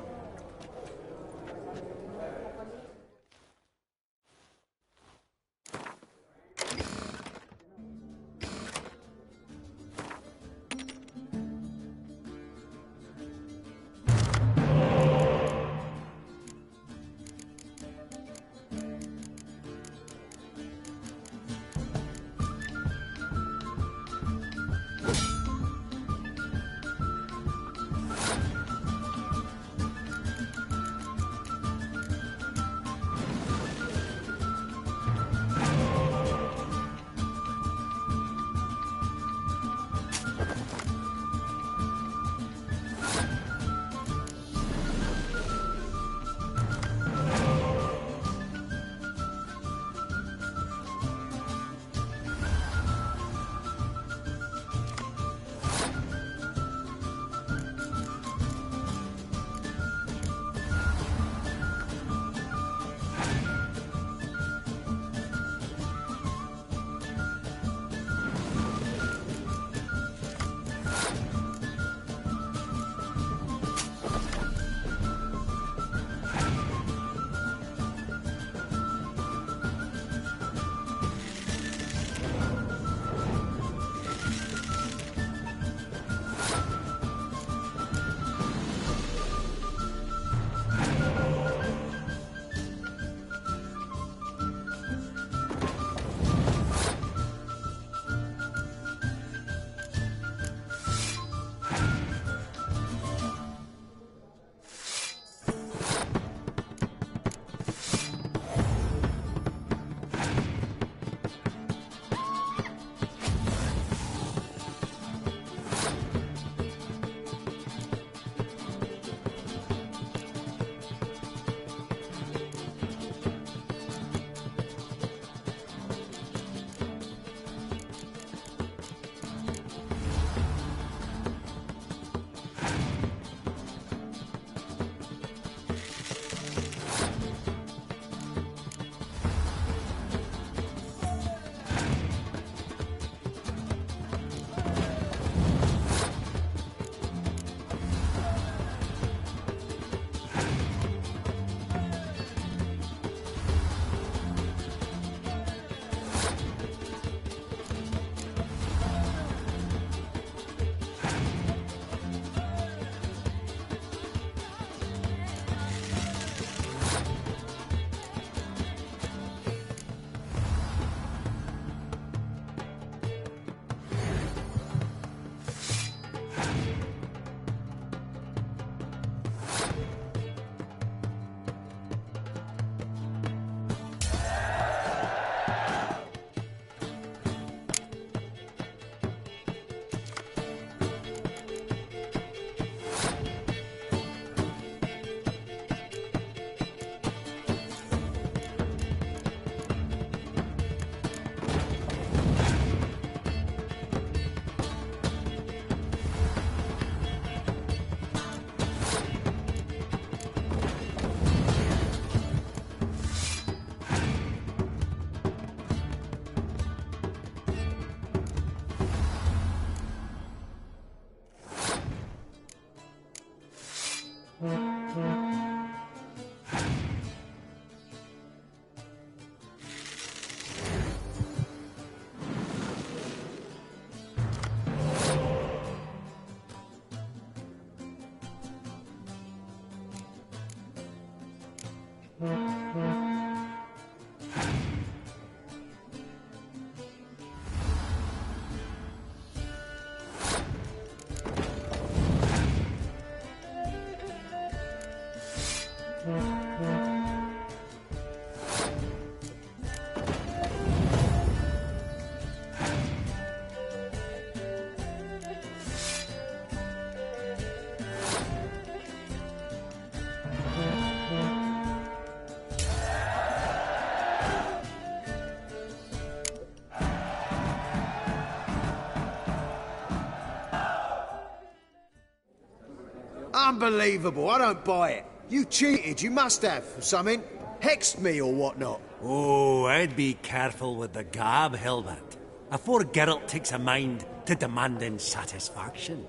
Unbelievable, I don't buy it. You cheated, you must have, or something. Hexed me or whatnot. Oh, I'd be careful with the gab, Hilbert. Afore Geralt takes a mind to demanding satisfaction.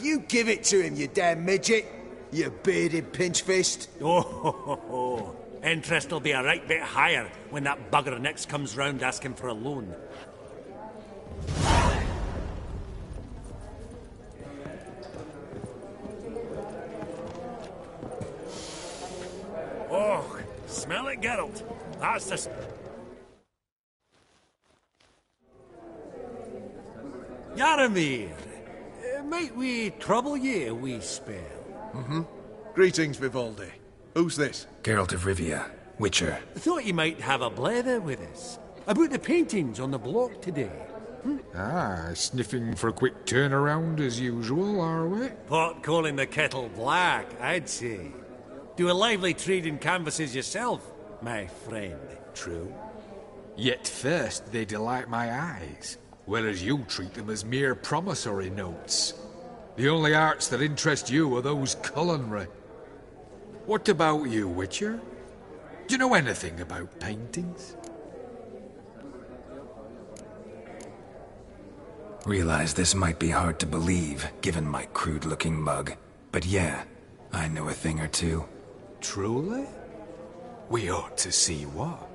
You give it to him, you damn midget. You bearded pinchfist. Oh, interest will be a right bit higher when that bugger next comes round asking for a loan. Oh, smell it, Geralt. That's the... Yaramir, might we trouble ye a wee spell? Mm-hmm. Greetings, Vivaldi. Who's this? Geralt of Rivia, Witcher. Thought you might have a blether with us. About the paintings on the block today. Ah, sniffing for a quick turnaround as usual, are we? Pot calling the kettle black, I'd say. Do a lively trade in canvases yourself, my friend. True. Yet first they delight my eyes, whereas you treat them as mere promissory notes. The only arts that interest you are those culinary. What about you, Witcher? Do you know anything about paintings? Realize this might be hard to believe, given my crude-looking mug. But yeah, I know a thing or two. Truly? We ought to see what.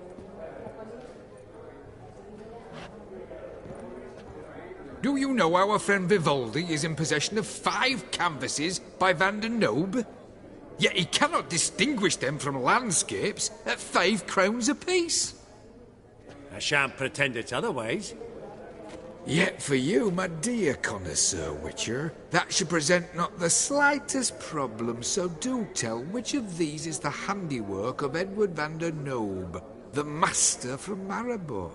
Do you know our friend Vivaldi is in possession of 5 canvases by Van der Nobe? Yet he cannot distinguish them from landscapes at 5 crowns apiece. I shan't pretend it's otherwise. Yet for you, my dear connoisseur Witcher, that should present not the slightest problem, so do tell which of these is the handiwork of Edward van der Nobe, the master from Maribor.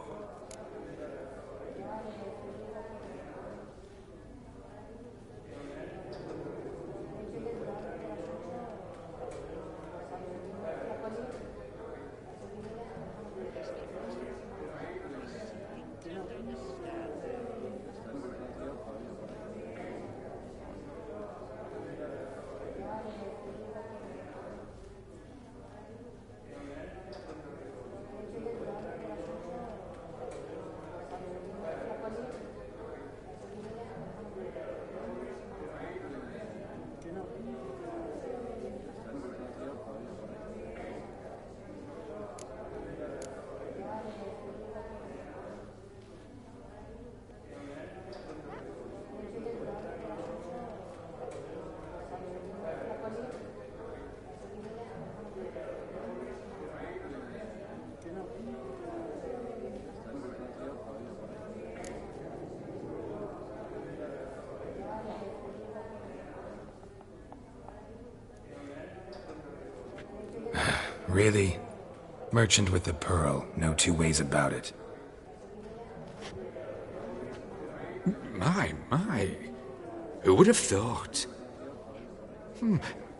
Really? Merchant with the pearl, no two ways about it. My. Who would have thought?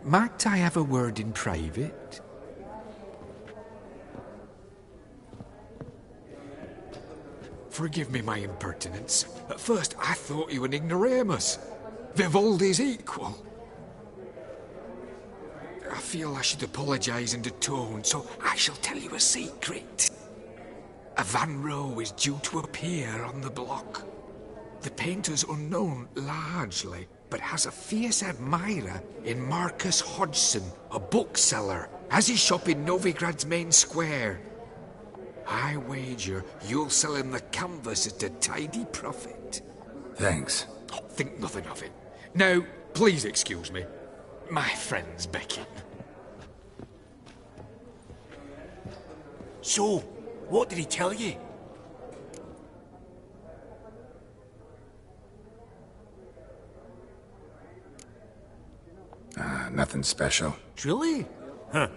Might I have a word in private? Forgive me my impertinence. At first I thought you an ignoramus. Vivaldi's equal. I feel I should apologise and atone, so I shall tell you a secret. A Van Row is due to appear on the block. The painter's unknown, largely, but has a fierce admirer in Marcus Hodgson, a bookseller, has his shop in Novigrad's main square. I wager you'll sell him the canvas at a tidy profit. Thanks. Oh, think nothing of it. Now, please excuse me. My friend's beckon. So, what did he tell you? Nothing special. Truly? Huh.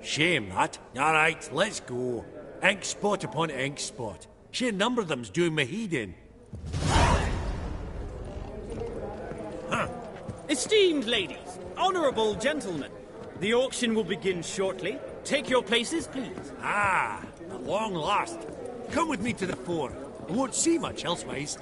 Shame that. Alright, let's go. Ink spot upon ink spot. Sheer number of them's doing my head in. Huh. Esteemed ladies, honourable gentlemen, the auction will begin shortly. Take your places, please. Ah, at long last. Come with me to the fore. I won't see much elsewise.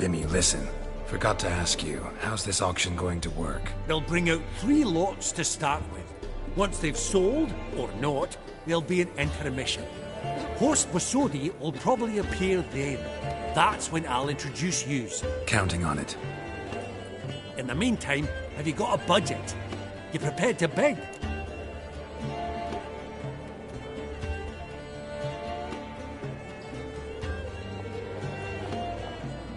Bimmy, listen. Forgot to ask you, how's this auction going to work? They'll bring out 3 lots to start with. Once they've sold, or not, there'll be an intermission. Horst Bosodi will probably appear then. That's when I'll introduce yous. Counting on it. In the meantime, have you got a budget? You prepared to bid?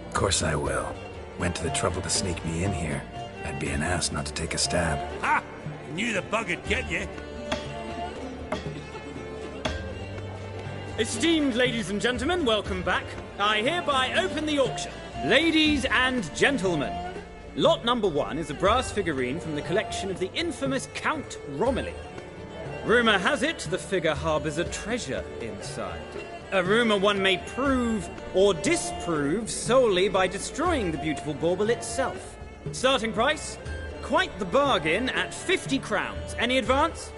Of course I will. Went to the trouble to sneak me in here. I'd be an ass not to take a stab. Ha! Knew the bug would get you. Esteemed ladies and gentlemen, welcome back. I hereby open the auction. Ladies and gentlemen, lot number 1 is a brass figurine from the collection of the infamous Count Romilly. Rumour has it the figure harbours a treasure inside. A rumour one may prove or disprove solely by destroying the beautiful bauble itself. Starting price? Quite the bargain at 50 crowns. Any advance?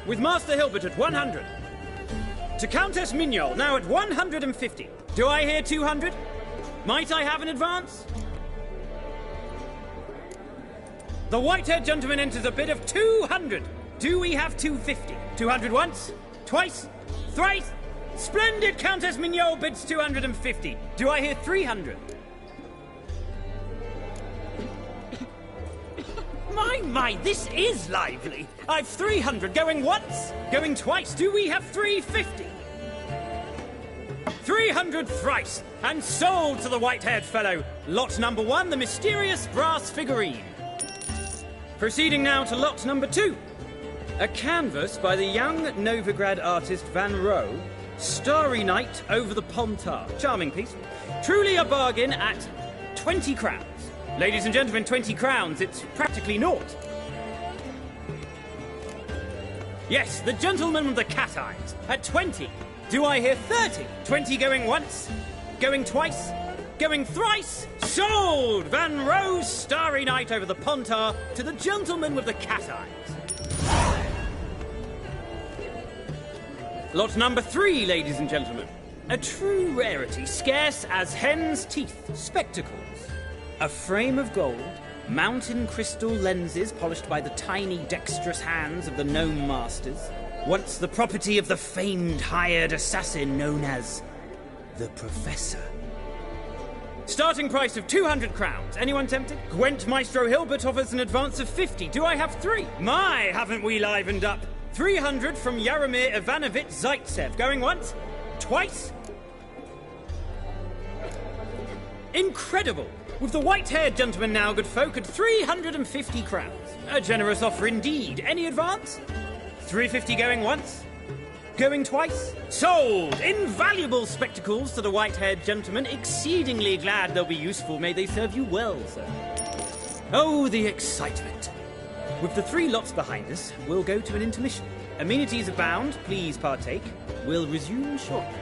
With Master Hilbert at 100. To Countess Mignol, now at 150. Do I hear 200? Might I have an advance? The white-haired gentleman enters a bid of 200. Do we have 250? 200 once? Twice? Thrice? Splendid! Countess Mignol bids 250. Do I hear 300? My, this is lively. I've 300 going once, going twice. Do we have 350? 300 thrice, and sold to the white-haired fellow. Lot number 1, the mysterious brass figurine. Proceeding now to lot number 2. A canvas by the young Novigrad artist Van Rohe, Starry Night over the Pontar. Charming piece. Truly a bargain at 20 crowns. Ladies and gentlemen, 20 crowns, it's practically naught. Yes, the gentleman with the cat eyes, at 20. Do I hear 30? 20 going once, going twice, going thrice. Sold! Van Rohe's Starry Night over the Pontar to the gentleman with the cat eyes. Lot number 3, ladies and gentlemen. A true rarity, scarce as hen's teeth. Spectacles. A frame of gold, mountain crystal lenses polished by the tiny, dexterous hands of the gnome masters. Once the property of the famed hired assassin known as the Professor. Starting price of 200 crowns. Anyone tempted? Gwent Maestro Hilbert offers an advance of 50. Do I have 3? My, haven't we livened up? 300 from Yaromir Ivanovich Zaitsev. Going once? Twice? Incredible! With the white-haired gentleman now, good folk, at 350 crowns. A generous offer indeed. Any advance? 350 going once? Going twice? Sold! Invaluable spectacles to the white-haired gentleman. Exceedingly glad they'll be useful. May they serve you well, sir. Oh, the excitement. With the 3 lots behind us, we'll go to an intermission. Amenities abound. Please partake. We'll resume shortly.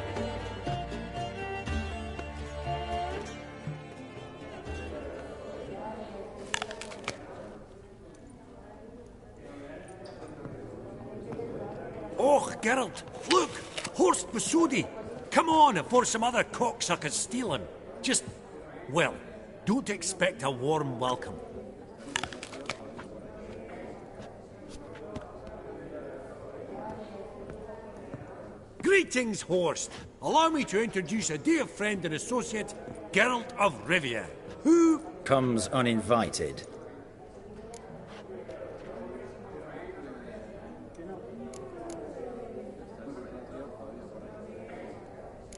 Oh, Geralt, look! Horst Bosodi! Come on before some other cocksuckers steal him. Just, well, don't expect a warm welcome. Greetings, Horst. Allow me to introduce a dear friend and associate, Geralt of Rivia, who comes uninvited.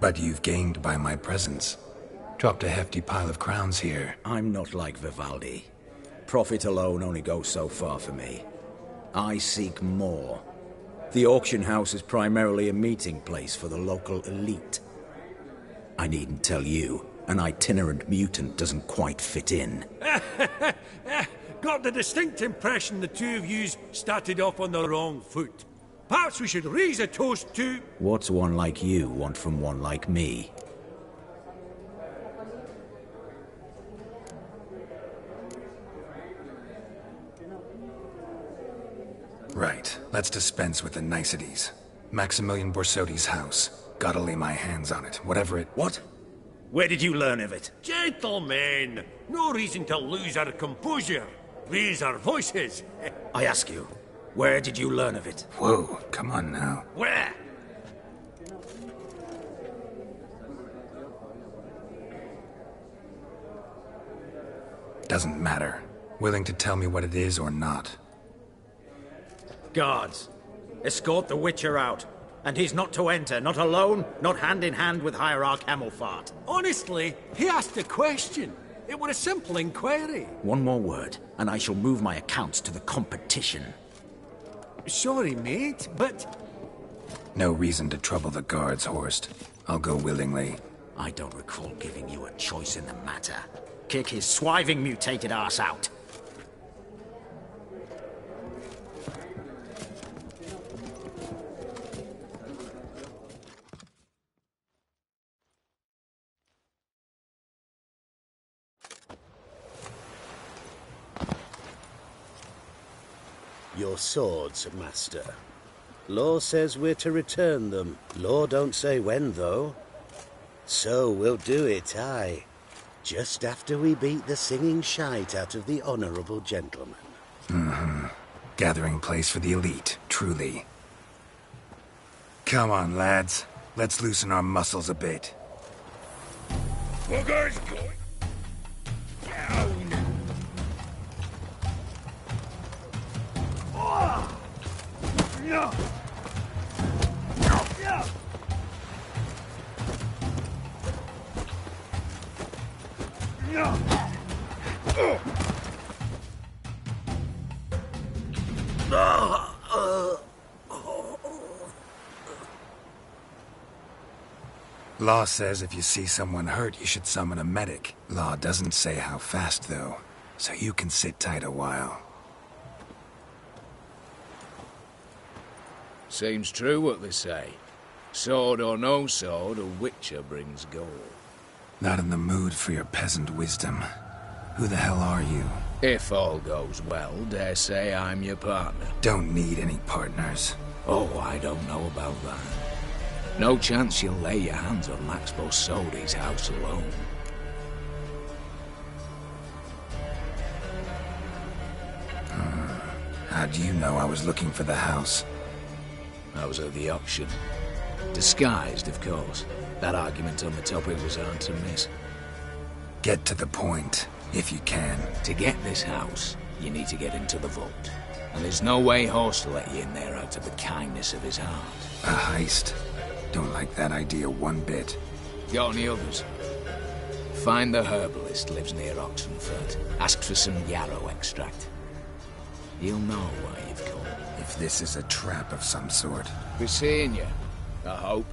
But you've gained by my presence. Dropped a hefty pile of crowns here. I'm not like Vivaldi. Profit alone only goes so far for me. I seek more. The auction house is primarily a meeting place for the local elite. I needn't tell you, an itinerant mutant doesn't quite fit in. got the distinct impression the two of yous started off on the wrong foot. Perhaps we should raise a toast to... What's one like you want from one like me? Right, let's dispense with the niceties. Maximilian Borsodi's house. Gotta lay my hands on it, whatever it... What? Where did you learn of it? Gentlemen, no reason to lose our composure. Raise our voices. I ask you, where did you learn of it? Whoa, come on now. Where? Doesn't matter. Willing to tell me what it is or not. Guards, escort the Witcher out. And he's not to enter, not alone, not hand in hand with Hierarch Hemelfart. Honestly, he asked a question. It were a simple inquiry. One more word, and I shall move my accounts to the competition. Sorry, mate, but... No reason to trouble the guards, Horst. I'll go willingly. I don't recall giving you a choice in the matter. Kick his swiving mutated ass out. Your swords, Master. Law says we're to return them. Law don't say when, though. So we'll do it, aye. Just after we beat the singing shite out of the honourable gentleman. Mm-hmm. Gathering place for the elite, truly. Come on, lads. Let's loosen our muscles a bit. Well, guys, going down. Law says if you see someone hurt, you should summon a medic. Law doesn't say how fast, though, so you can sit tight a while. Seems true what they say. Sword or no sword, a Witcher brings gold. Not in the mood for your peasant wisdom. Who the hell are you? If all goes well, dare say I'm your partner. Don't need any partners. Oh, I don't know about that. No chance you'll lay your hands on Max Bosodi's house alone. How do you know I was looking for the house? I was at the auction. Disguised, of course. That argument on the topic was hard to miss. Get to the point, if you can. To get this house, you need to get into the vault. And there's no way Horst will let you in there out of the kindness of his heart. A heist? Don't like that idea one bit. Got any others? Find the herbalist, lives near Oxenfurt. Ask for some yarrow extract. He'll know why you've come. If this is a trap of some sort. Be seeing you, I hope.